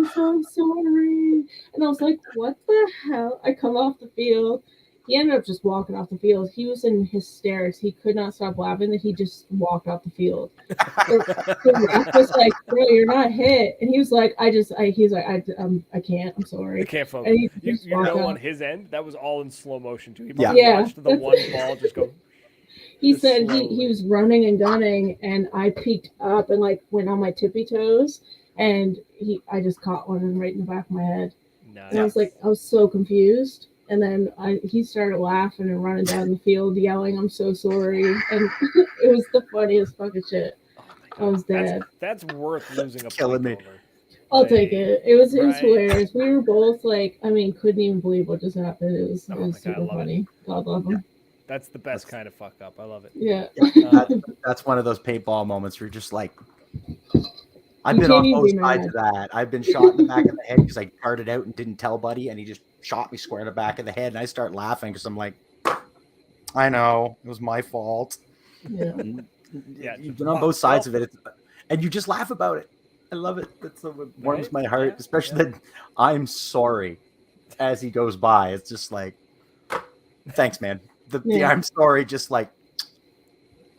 so sorry. And I was like, what the hell? I come off the field. He ended up just walking off the field. He was in hysterics. He could not stop laughing that he just walked off the field. The ref was like, bro, you're not hit. And he was like, I can't. I'm sorry. I can't focus. You know, on his end, that was all in slow motion too. He watched the one ball just go. He said he was running and gunning, and I peeked up and like went on my tippy toes, and I just caught one right in the back of my head. Nice. And I was so confused. And then he started laughing and running down the field, yelling, "I'm so sorry!" And it was the funniest fucking shit. I was dead. That's worth losing a killing me. Over. I'll take it. It was hilarious. We were both like, I mean, couldn't even believe what just happened. It was super funny. God love him. That's the best kind of fuck up. I love it. Yeah. That's one of those paintball moments where you're just like, I've You been can't on both even be sides mad. of that. I've been shot in the back of the head because I darted out and didn't tell Buddy, and he just shot me square in the back of the head. And I start laughing because I'm like, I know it was my fault. Yeah. Yeah, You've just, been on both sides well, of it, and you just laugh about it. I love it. That's what warms right? my heart, Yeah, especially that I'm sorry as he goes by. It's just like, thanks, man. The Yeah. I'm sorry, just like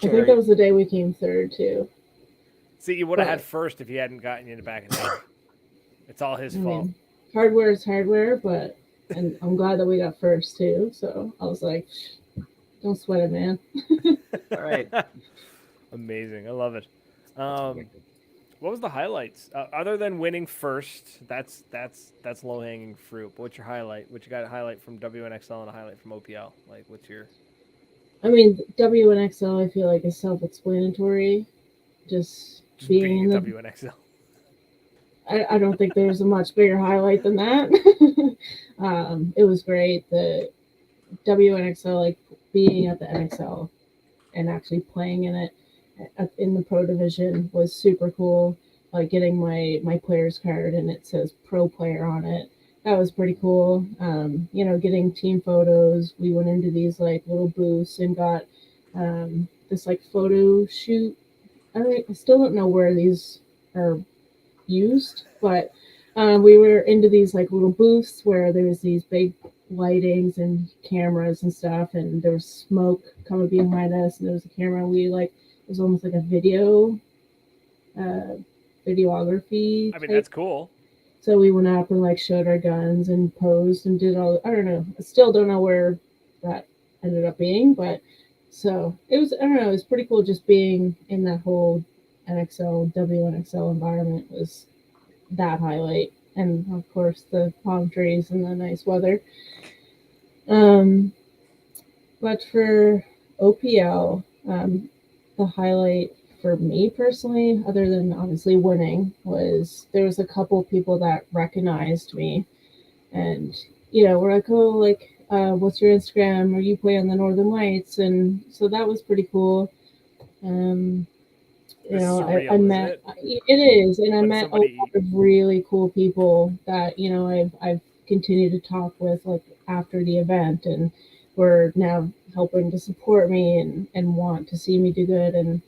I think that cherry. was the day we came third too. See, you would have had But first if he hadn't gotten you in the back of the head. It's all his I fault. mean, hardware is hardware, but and I'm glad that we got first too. So I was like, don't sweat it, man. All right. Amazing. I love it. What was the highlights other than winning first? That's low hanging fruit. But what's your highlight? What you got a highlight from WNXL and a highlight from OPL? Like, what's your? I mean, WNXL I feel like is self-explanatory. Just Just being being in a the WNXL. I don't think there's a much bigger highlight than that. It was great. The WNXL, like being at the NXL and actually playing in it in the pro division was super cool. Like getting my player's card and it says pro player on it. That was pretty cool. Getting team photos. We went into these like little booths and got this like photo shoot. I still don't know where these are used, but we were into these like little booths where there was these big lightings and cameras and stuff, and there was smoke coming behind us, and there was a camera. We like it was almost like a uh, videography I mean, type. that's cool. So we went up and like showed our guns and posed and did all. I don't know. I still don't know where that ended up being, but so it was. I don't know. It was pretty cool just being in that whole NXL WNXL environment was that highlight, and of course the palm trees and the nice weather. Um, but for OPL, the highlight for me personally, other than obviously winning, was there was a couple people that recognized me, and we're like, oh, like, what's your Instagram? Or you play on the Northern Lights, and so that was pretty cool. Um, It's I surreal, isn't met it? it is, and I When met a somebody, lot of really cool people that I've continued to talk with like after the event, and we're now helping to support me and want to see me do good, and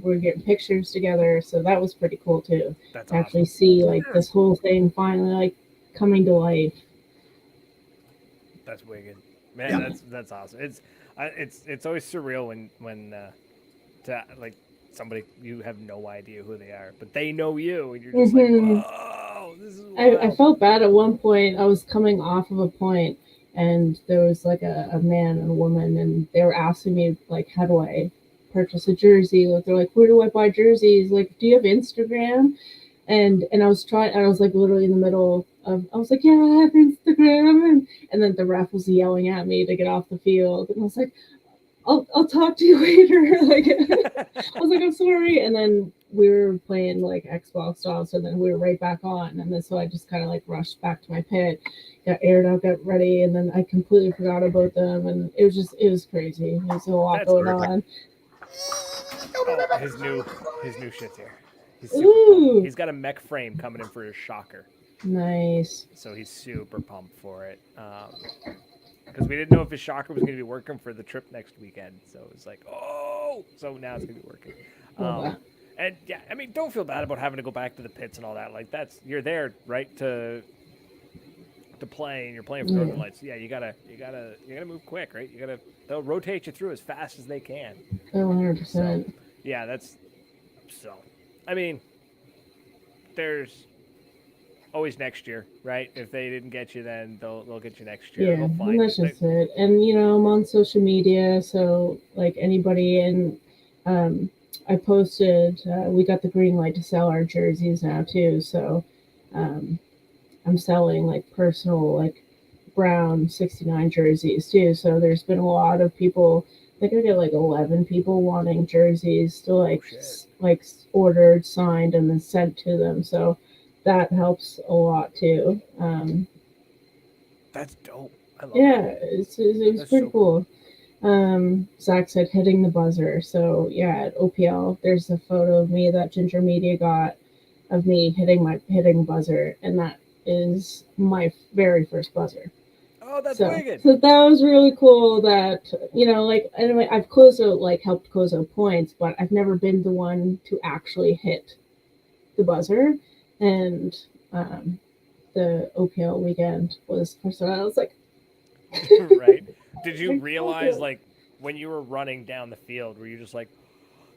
we're getting pictures together, so that was pretty cool too. that's To actually awesome. see like this whole thing finally like coming to life. That's wicked, man. Yeah. That's awesome. It's always surreal when to like somebody you have no idea who they are, but they know you, and you're just like, Hmm. whoa, this is I wild. felt bad at one point. I was coming off of a point, and there was like a man and a woman, and they were asking me like, how do I purchase a jersey? Like they're like, where do I buy jerseys? Like, do you have Instagram? And I was trying. I was like literally in the middle of. I was like, yeah, I have Instagram, and then the ref was yelling at me to get off the field, and I was like, I'll talk to you later. Like I was like, I'm sorry. And then we were playing like Xbox style, so then we were right back on. And then so I just kind of like rushed back to my pit, got aired out, got ready, and then I completely forgot about them. And it was crazy. There's a lot That's going great. on. Oh, his new shit's here. He's super pumped. Ooh, He's got a mech frame coming in for his shocker, nice. so he's super pumped for it. Because we didn't know if his shocker was going to be working for the trip next weekend, so it was like, oh, so now it's going to be working. Love that. And yeah, I mean, don't feel bad about having to go back to the pits and all that. Like you're there, right, to play, and you're playing for Northern Lights. Yeah, you gotta move quick, right? They'll rotate you through as fast as they can. Oh, 100%. So, yeah, I mean, there's always next year, right? If they didn't get you, then they'll get you next year. Yeah, They'll find and that's you. just it. And I'm on social media, so like anybody, and I posted. We got the green light to sell our jerseys now too. So um, I'm selling like personal like brown 69 jerseys too. So there's been a lot of people. I think I get like 11 people wanting jerseys to like like ordered, signed, and then sent to them. So that helps a lot too. That's dope. I love Yeah, that. it was That's pretty so cool. Zach said hitting the buzzer. So yeah, at OPL, there's a photo of me that Ginger Media got. of me hitting buzzer, and that is my very first buzzer. Oh, that's So wicked. that was really cool. That like anyway, I've helped close out points, but I've never been the one to actually hit the buzzer. And the OPL weekend was first time I was like, Right? Did you realize, like, when you were running down the field, were you just like,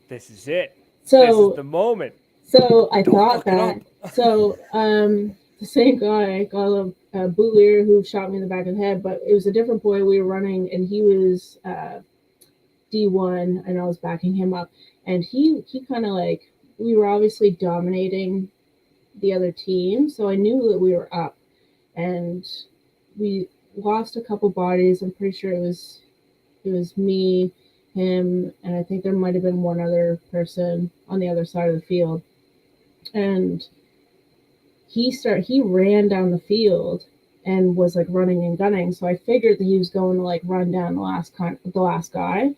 this is it? This is the moment. So I Don't thought fuck it that. up. So the same guy got a bootlegger who shot me in the back of the head, but it was a different boy. We were running, and he was D1, and I was backing him up, and he kind of like, we were obviously dominating the other team, so I knew that we were up, and we lost a couple bodies. I'm pretty sure it was me, him, and I think there might have been one other person on the other side of the field. And he ran down the field and was like running and gunning. So I figured that he was going to like run down the last guy.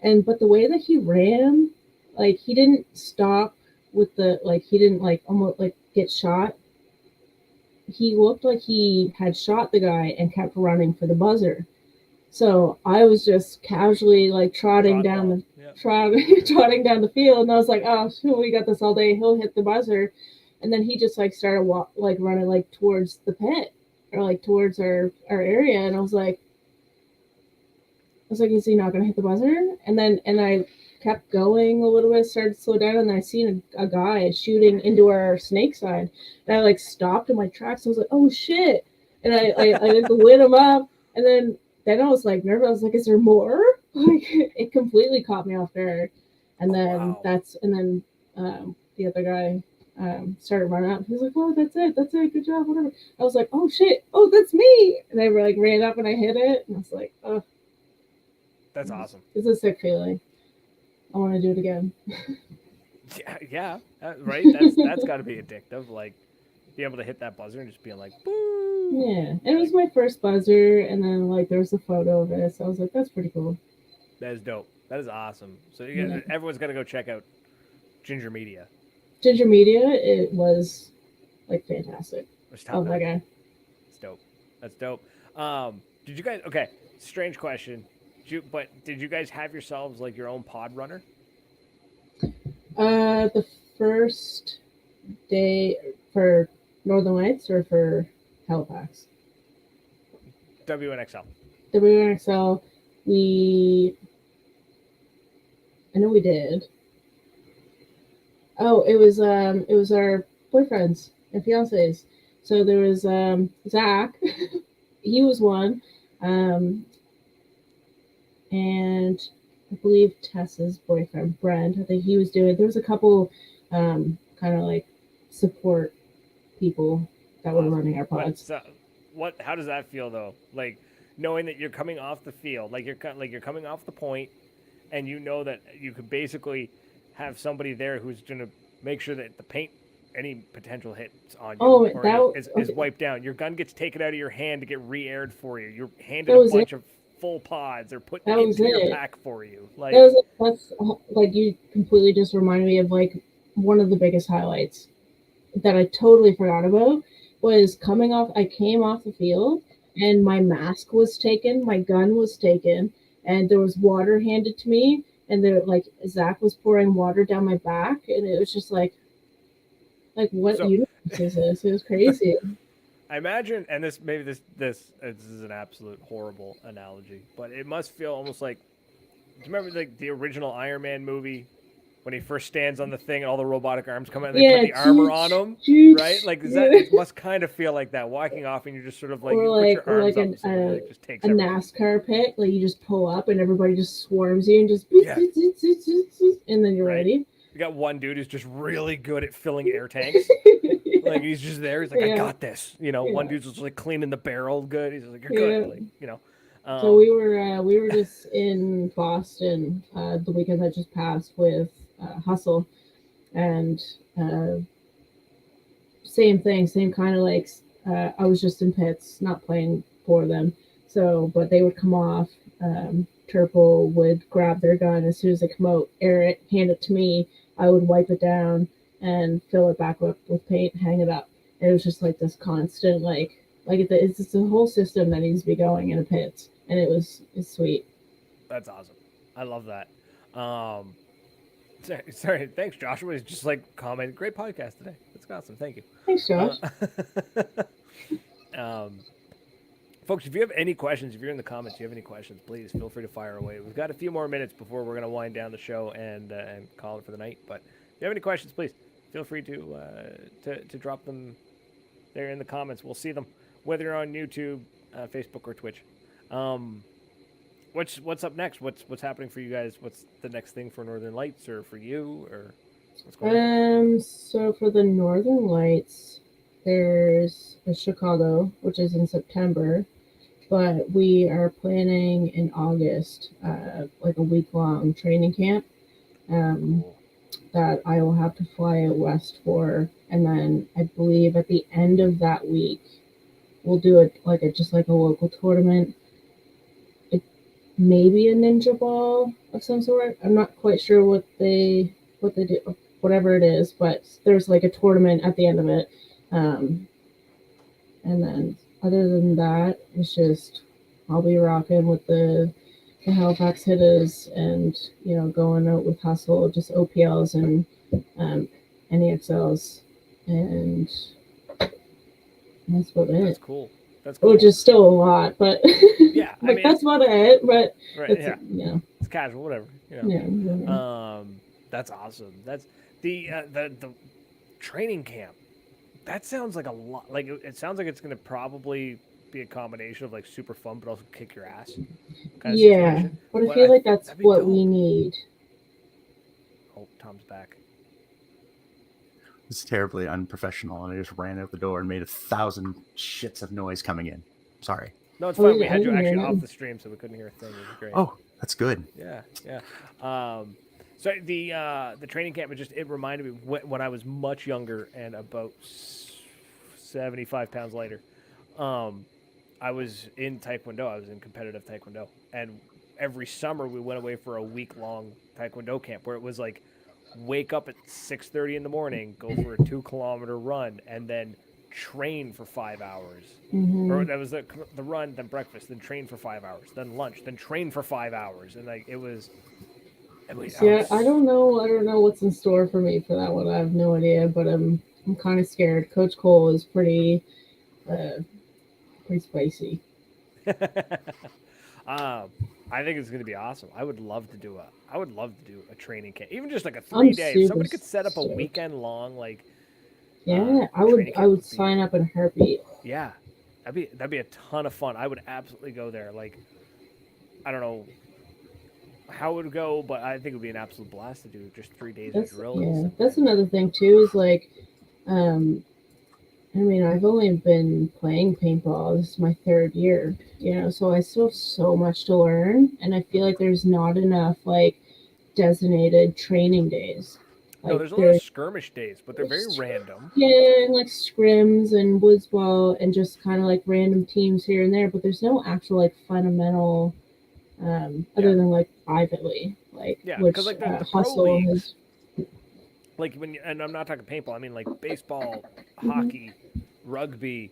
But the way that he ran, like he didn't stop with he didn't like almost like get shot. He looked like he had shot the guy and kept running for the buzzer. So I was just casually like trotting down the field, and I was like, oh, we got this all day. He'll hit the buzzer, and then he just like started running like towards the pit or like towards our area, and I was like, is he not gonna hit the buzzer? And I kept going a little bit, started to slow down, and then I seen a guy shooting into our snake side, and I like stopped in my tracks. I was like, oh shit, and I lit him up, and then I was like nervous. I was like, is there more? Like it completely caught me off guard. And then the other guy started running up. He was like, oh, that's it, good job, whatever. I was like, oh shit, oh, that's me. And I like ran up and I hit it, and I was like, oh, that's awesome. It's a sick feeling. I want to do it again. Yeah, right. That's got to be addictive. Like, be able to hit that buzzer and just being like, boo. Yeah, and it was my first buzzer, and then like there was a photo of it, so I was like, that's pretty cool. That is dope. That is awesome. So everyone's got to go check out Ginger Media. Ginger Media, it was like fantastic. Oh my god, it's dope. That's dope. Did you guys? Okay, strange question. Did you guys have yourselves like your own pod runner? The first day for Northern Lights or for Halifax? WNXL. WNXL. I know we did. Oh, it was our boyfriends and fiancés. So there was Zach. He was one. And I believe Tessa's boyfriend, Brent, I think he was doing. There was a couple kind of like support people that were running our pods. How does that feel though? Like knowing that you're coming off the field, like you're coming off the point, and you know that you could basically have somebody there who's going to make sure that the paint, any potential hits on you is wiped down. Your gun gets taken out of your hand to get re-aired for you. You're handed a bunch of full pods or put into your pack for you. Like that's like you completely just reminded me of like one of the biggest highlights that I totally forgot about was I came off the field and my mask was taken, my gun was taken, and there was water handed to me, and there like Zach was pouring water down my back, and it was just like what universe is this? It was crazy. I imagine, and this is an absolute horrible analogy, but it must feel almost like, do you remember like the original Iron Man movie when he first stands on the thing and all the robotic arms come out and they put the armor on him, right? Like it must kind of feel like that, walking off and you're just sort of like, put your arms up and it just takes a NASCAR pit, like you just pull up and everybody just swarms you and just and then you're ready. You got one dude who's just really good at filling air tanks. Like he's just there. He's like, I got this. One dude's just like cleaning the barrel good. He's like, you're good. Like, So we were just in Boston the weekend that just passed with Hustle, and same thing, same kind of like I was just in pits, not playing for them. So, but they would come off. Turple would grab their gun as soon as they come out, air it, hand it to me. I would wipe it down, and fill it back up with paint, hang it up. And it was just like this constant, it's just a whole system that needs to be going in a pit, and it's sweet. That's awesome. I love that. Sorry, thanks, Joshua. He's just like comment. Great podcast today. That's awesome. Thank you. Thanks, Josh. Folks, if you have any questions, if you're in the comments, you have any questions, please feel free to fire away. We've got a few more minutes before we're going to wind down the show and call it for the night. But if you have any questions, please feel free to drop them there in the comments. We'll see them, whether you're on YouTube, Facebook, or Twitch. What's up next? What's happening for you guys? What's the next thing for Northern Lights or for you, or what's going on? So for the Northern Lights, there's Chicago, which is in September, but we are planning in August, like a week-long training camp that I will have to fly out west for, and then I believe at the end of that week, we'll do it just like a local tournament. Maybe a ninja ball of some sort. I'm not quite sure what they do, whatever it is, but there's like a tournament at the end of it. And then other than that, it's just I'll be rocking with the Halifax hitters and going out with Hustle, just OPLs and NEXLs, and that's about it. That's cool. That's cool. Which is still a lot, but yeah, I mean, that's about it. But right, it's casual, whatever. Yeah. That's awesome. That's the training camp. That sounds like a lot. Like it sounds like it's going to probably be a combination of like super fun, but also kick your ass. Kind of situation. But I feel like that's what we need. Oh, Tom's back. It's terribly unprofessional, and I just ran out the door and made 1,000 shits of noise coming in. Sorry. No, it's fine. We had you actually off the stream, so we couldn't hear a thing. It was great. Oh, that's good. Yeah. So the training camp it reminded me when I was much younger and about 75 pounds lighter. I was in Taekwondo. I was in competitive Taekwondo, and every summer we went away for a week-long Taekwondo camp where it was like wake up at 6:30 in the morning, go for a 2-kilometer run, and then train for 5 hours. Mm-hmm. Or that was the run, then breakfast, then train for 5 hours, then lunch, then train for 5 hours, and like it was. Yeah, I don't know what's in store for me for that one. I have no idea, but I'm kind of scared. Coach Cole is pretty spicy. I think it's going to be awesome. I would love to do a training camp, even just like a 3-day. If somebody could set up a weekend long, like I would sign up in a heartbeat. Yeah, that'd be a ton of fun. I would absolutely go there. Like, I don't know how it would go, but I think it would be an absolute blast to do just 3 days of drills. Yeah, that's another thing too. Is like, I mean, I've only been playing paintball. This is my 3rd year, so I still have so much to learn, and I feel like there's not enough like designated training days. No, there's a lot of skirmish days, but they're very random. Yeah, and like scrims and woods ball and just kind of like random teams here and there, but there's no actual like fundamental other than like privately, like which like the Hustle has. Like and I'm not talking paintball. I mean like baseball, hockey, rugby.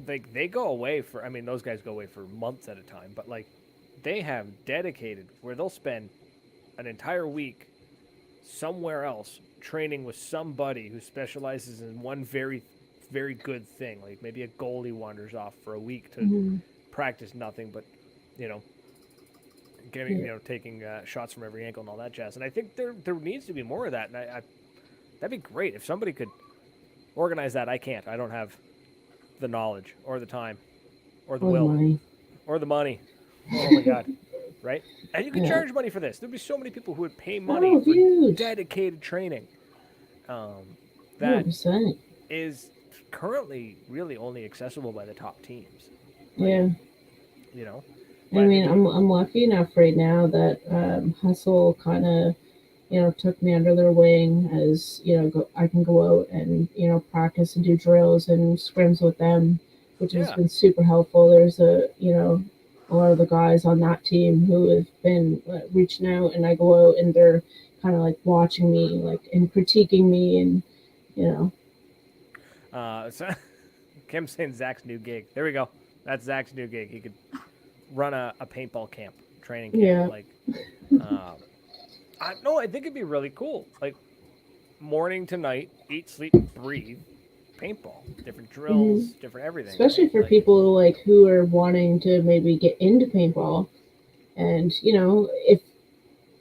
Like they go away for. I mean those guys go away for months at a time. But like they have dedicated where they'll spend an entire week somewhere else training with somebody who specializes in one very, very good thing. Like maybe a goalie wanders off for a week to practice nothing but getting taking shots from every angle and all that jazz. And I think there needs to be more of that. And I that'd be great if somebody could organize that. I can't. I don't have the knowledge or the time or the will or the money. Oh my God. Right? And you can charge money for this. There'd be so many people who would pay money for dedicated training. That 100%. is currently really only accessible by the top teams. Yeah. But I mean, I'm lucky enough right now that Hustle kind of took me under their wing as I can go out and practice and do drills and scrims with them, which has been super helpful. There's a lot of the guys on that team who have been reaching out, and I go out and they're kind of like watching me, like, and critiquing me, and you know. So Kim's saying Zach's new gig. There we go. That's Zach's new gig. He could run a paintball camp, training camp. Yeah. Like, I think it'd be really cool. Like, morning to night, eat, sleep, breathe, paintball, different drills, different everything. Especially right? for like, people like who are wanting to maybe get into paintball, and you know,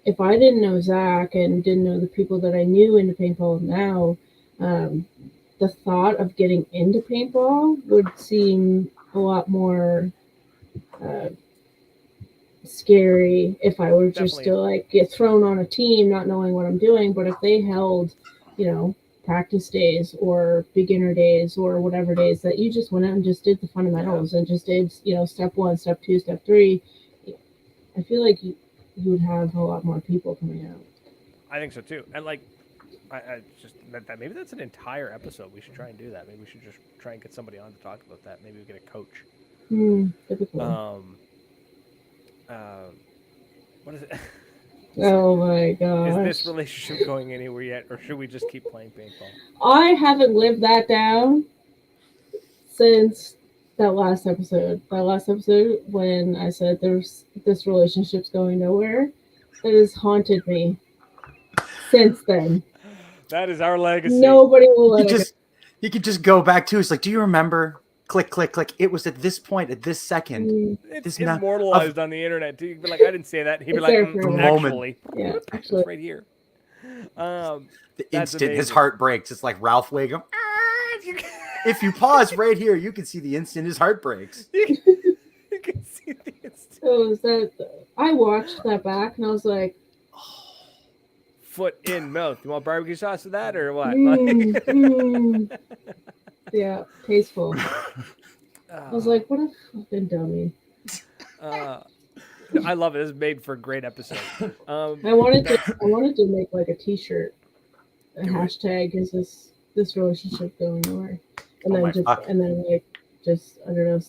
if I didn't know Zach and didn't know the people that I knew into paintball now, the thought of getting into paintball would seem a lot more scary if I were just to like get thrown on a team not knowing what I'm doing. But if they held, you know, practice days or beginner days or whatever days that you just went out and just did the fundamentals and just did, you know, step 1, step 2, step 3, I feel like you would have a lot more people coming out. I think so too. And like, I just that maybe that's an entire episode. We should try and do that. Maybe we should just try and get somebody on to talk about that. Maybe we get a coach. Typical. What is it? Oh my god! Is this relationship going anywhere yet, or should we just keep playing paintball? I haven't lived that down since that last episode. That last episode when I said this relationship's going nowhere. That has haunted me since then. That is our legacy. Nobody will let it. You could just go back to. It's like, do you remember? Click, click, click. It was at this point, at this second. It's immortalized on the internet. Too. You'd be like, I didn't say that. He'd be like, actually, actually, it's right here. The instant his heart breaks, it's like Ralph Wiggum. If you pause right here, you can see the instant his heart breaks. You can see the instant. So is that? I watched that back and I was like, foot in mouth. You want barbecue sauce with that or what? Yeah, tasteful. I was like, what a fucking dummy. I love it. This is made for a great episode. I wanted to make like a t-shirt. A hashtag is this relationship going nowhere. And then just I don't know,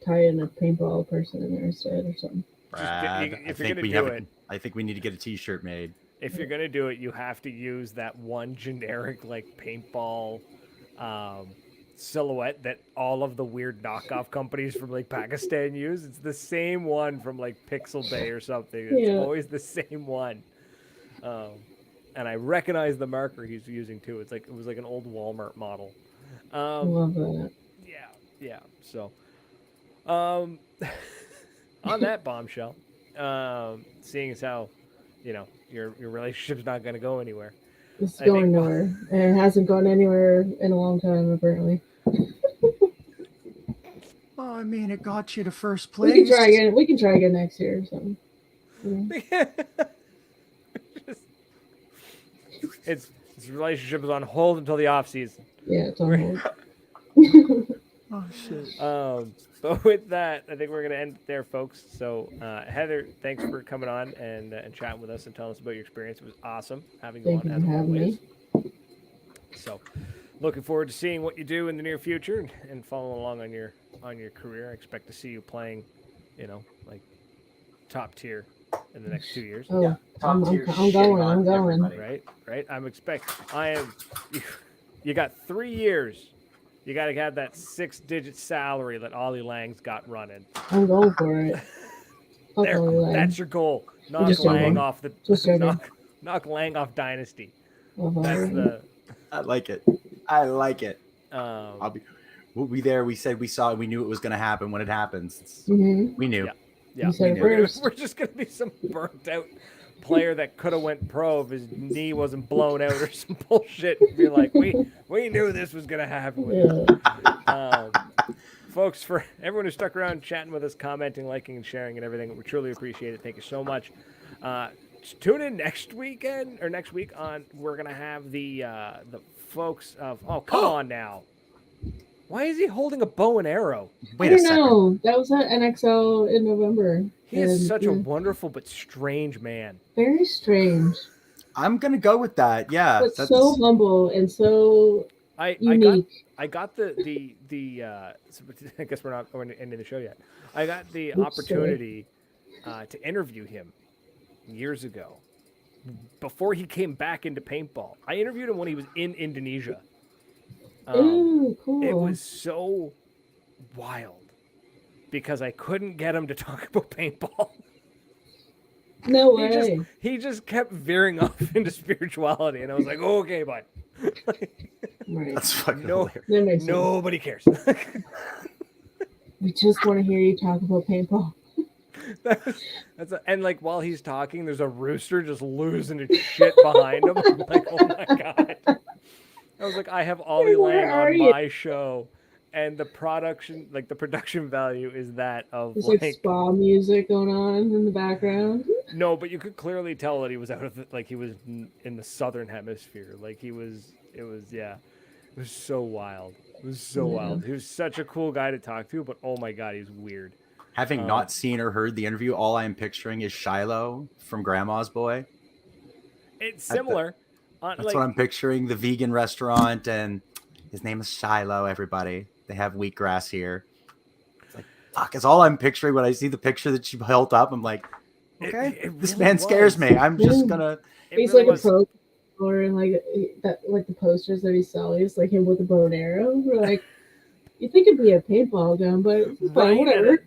tie in a paintball person in there instead or something. Brad, I think we need to get a t-shirt made. If you're gonna do it, you have to use that one generic like paintball silhouette that all of the weird knockoff companies from like Pakistan use. It's the same one from like Pixel Bay or something. It's always the same one. And I recognize the marker he's using too. It was like an old Walmart model. Love that. Yeah. So, on that bombshell, seeing as how, you know, your relationship's not going to go anywhere. It's going nowhere, and it hasn't gone anywhere in a long time, apparently. Well, I mean, it got you to first place. We can try again next year or something. Yeah. This relationship is on hold until the off season. Yeah, it's on hold. Oh shit. But with that, I think we're gonna end it there, folks. So Heather, thanks for coming on and chatting with us and telling us about your experience. It was awesome having you on as always. So looking forward to seeing what you do in the near future and following along on your career. I expect to see you playing, you know, like top tier in the next 2 years. Oh, yeah. I'm going. Right. You got 3 years. You got to have that 6-digit salary that Ollie Lang's got running. I'm going for it. That's your goal. Knock Lang off knock Lang off Dynasty. I like it. We'll be there. We said we saw it. We knew it was going to happen when it happens. We knew. Yeah. We're just going to be some burnt out player that could have went pro if his knee wasn't blown out or some bullshit. Be like, we knew this was going to happen. Folks, for everyone who stuck around chatting with us, commenting, liking, and sharing and everything, we truly appreciate it. Thank you so much. Tune in next week on. We're going to have the folks of. Oh, come on now. Why is he holding a bow and arrow? I don't know. That was at NXL in November. He is such a wonderful but strange man. Very strange. I'm gonna go with that. Yeah, but so humble and so unique. I got the I guess we're not ending the show yet. I got the opportunity to interview him years ago, before he came back into paintball. I interviewed him when he was in Indonesia. Ooh, cool. It was so wild because I couldn't get him to talk about paintball. No way. He just kept veering off into spirituality, and I was like, oh, okay, bud. Right. That's fucking hilarious. That makes sense. Nobody cares. We just want to hear you talk about paintball. And like while he's talking, there's a rooster just losing his shit behind him. I'm like, oh my god. I was like, I have Ollie Lang on my show, and the production value is that of There's like spa music going on in the background. No, but you could clearly tell that he was out of he was in the southern hemisphere. Like it was so wild. It was so wild. He was such a cool guy to talk to, but oh my god, he's weird. Having not seen or heard the interview, all I am picturing is Shiloh from Grandma's Boy. It's similar. That's what I'm picturing. The vegan restaurant, and his name is Shiloh. Everybody, they have wheatgrass here. It's like, fuck. It's all I'm picturing when I see the picture that she held up. I'm like, okay, this man scares me. I'm just gonna. He's really like a pro, or like that, like the posters that he's selling. It's like him with a bow and arrow. We're like, you think it'd be a paintball gun, but whatever.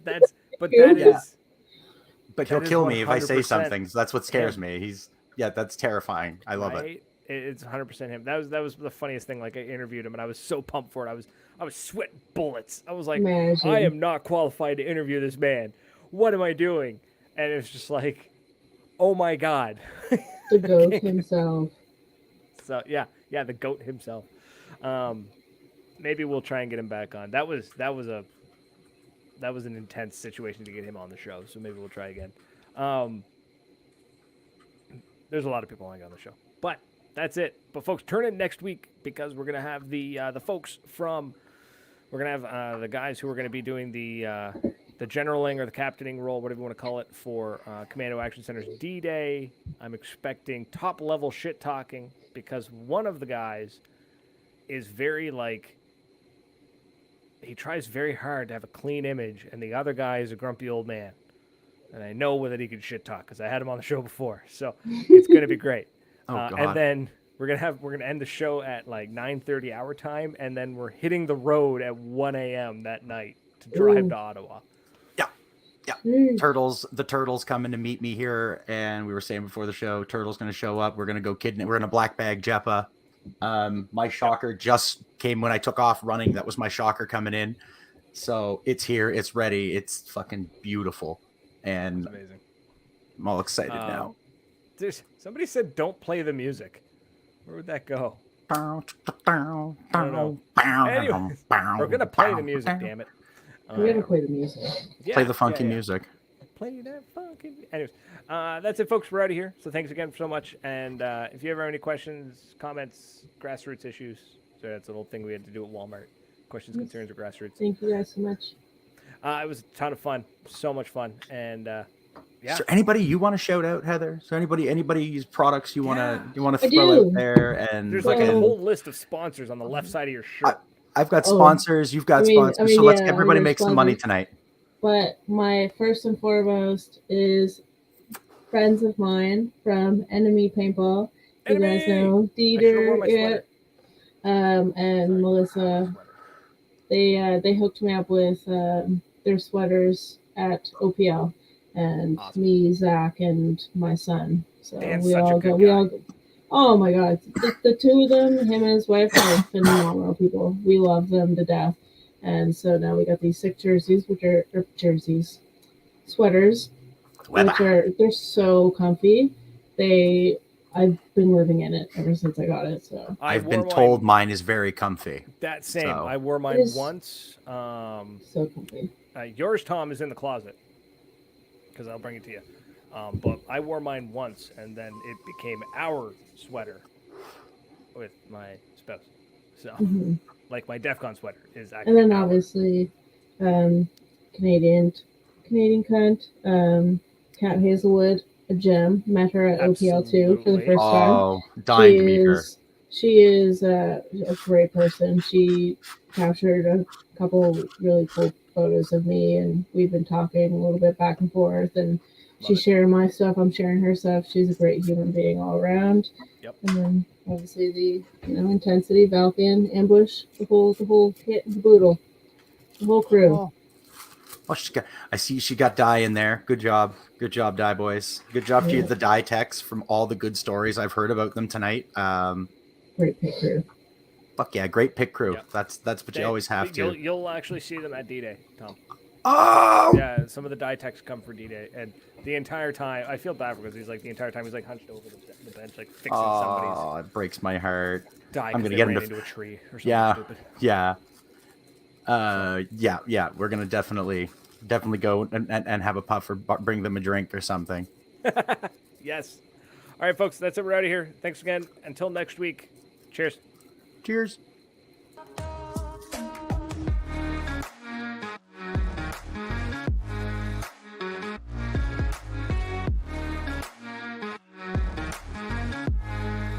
But he'll kill me if I say something. So that's what scares me. That's terrifying. I love it. It's 100% him. That was the funniest thing. Like I interviewed him, and I was so pumped for it. I was sweating bullets. I was like, I am not qualified to interview this man. What am I doing? And it's just like, oh my god, the goat himself. So yeah, the goat himself. Maybe we'll try and get him back on. That was an intense situation to get him on the show. So maybe we'll try again. There's a lot of people on the show, but that's it. But folks, turn in next week because we're gonna have the folks from. We're gonna have the guys who are gonna be doing the generaling or the captaining role, whatever you want to call it, for Commando Action Center's D-Day. I'm expecting top level shit talking because one of the guys is very he tries very hard to have a clean image, and the other guy is a grumpy old man. And I know that he can shit talk because I had him on the show before, so it's going to be great. And then we're gonna end the show at like 9:30 our time, and then we're hitting the road at 1 a.m. that night to drive to Ottawa. Yeah. The turtle's coming to meet me here, and we were saying before the show, Turtle's going to show up. We're going to go kidnap. We're going to black bag Jeppa. My shocker just came when I took off running. That was my shocker coming in. So it's here. It's ready. It's fucking beautiful. And that's amazing. I'm all excited now. Somebody said don't play the music. Where would that go? I don't know. Anyway, we're going to play the music, damn it. We're going to play the music. Play the funky music. Play that funky. Anyways, that's it, folks. We're out of here. So thanks again so much. And if you ever have any questions, comments, grassroots issues, so that's a little thing we had to do at Walmart. Questions, concerns, or grassroots. Thank you guys so much. It was a ton of fun. So much fun. And Is there anybody you want to shout out, Heather? Is there anybody's products you want to throw out there? And there's like a whole list of sponsors on the left side of your shirt. I've got sponsors. You've got sponsors. So let's everybody make some money tonight. But my first and foremost is friends of mine from Enemy Paintball. You guys know Dieter, and Melissa. They hooked me up with their sweaters at OPL, and me, Zach, and my son. So we all go. Oh my God, the two of them, him and his wife, are phenomenal people. We love them to death. And so now we got these sick jerseys, sweaters, they're so comfy. I've been living in it ever since I got it. So I've been told mine is very comfy. That same. So. I wore mine once. So comfy. Yours, Tom, is in the closet because I'll bring it to you. But I wore mine once, and then it became our sweater with my spouse. So, like my DEF CON sweater is actually. And then obviously, Canadian cunt, Kat Hazelwood, a gem. Met her at OPL too for the first time. Oh, dying to meet her. She is a great person. She captured a couple really cool photos of me, and we've been talking a little bit back and forth, and she's it. sharing my stuff. I'm sharing her stuff. She's a great human being all around. Yep. And then obviously the intensity, Valpian, ambush, the whole kit and caboodle, the whole crew. Oh, I see she got Die in there. Good job, Die boys. Good job to the Die techs from all the good stories I've heard about them tonight. Great pick crew. Fuck yeah, great pick crew. Yep. That's what you always have to. You'll actually see them at D-Day, Tom. Oh yeah, some of the die techs come for D-Day, and the entire time I feel bad because he's like the entire time he's like hunched over the bench, like fixing somebody's. Oh, it breaks my heart. Die. I'm gonna get into a tree or something stupid. Yeah. Yeah. We're gonna definitely go and have a puff or bring them a drink or something. Yes. All right, folks. That's it. We're out of here. Thanks again. Until next week. Cheers. Cheers.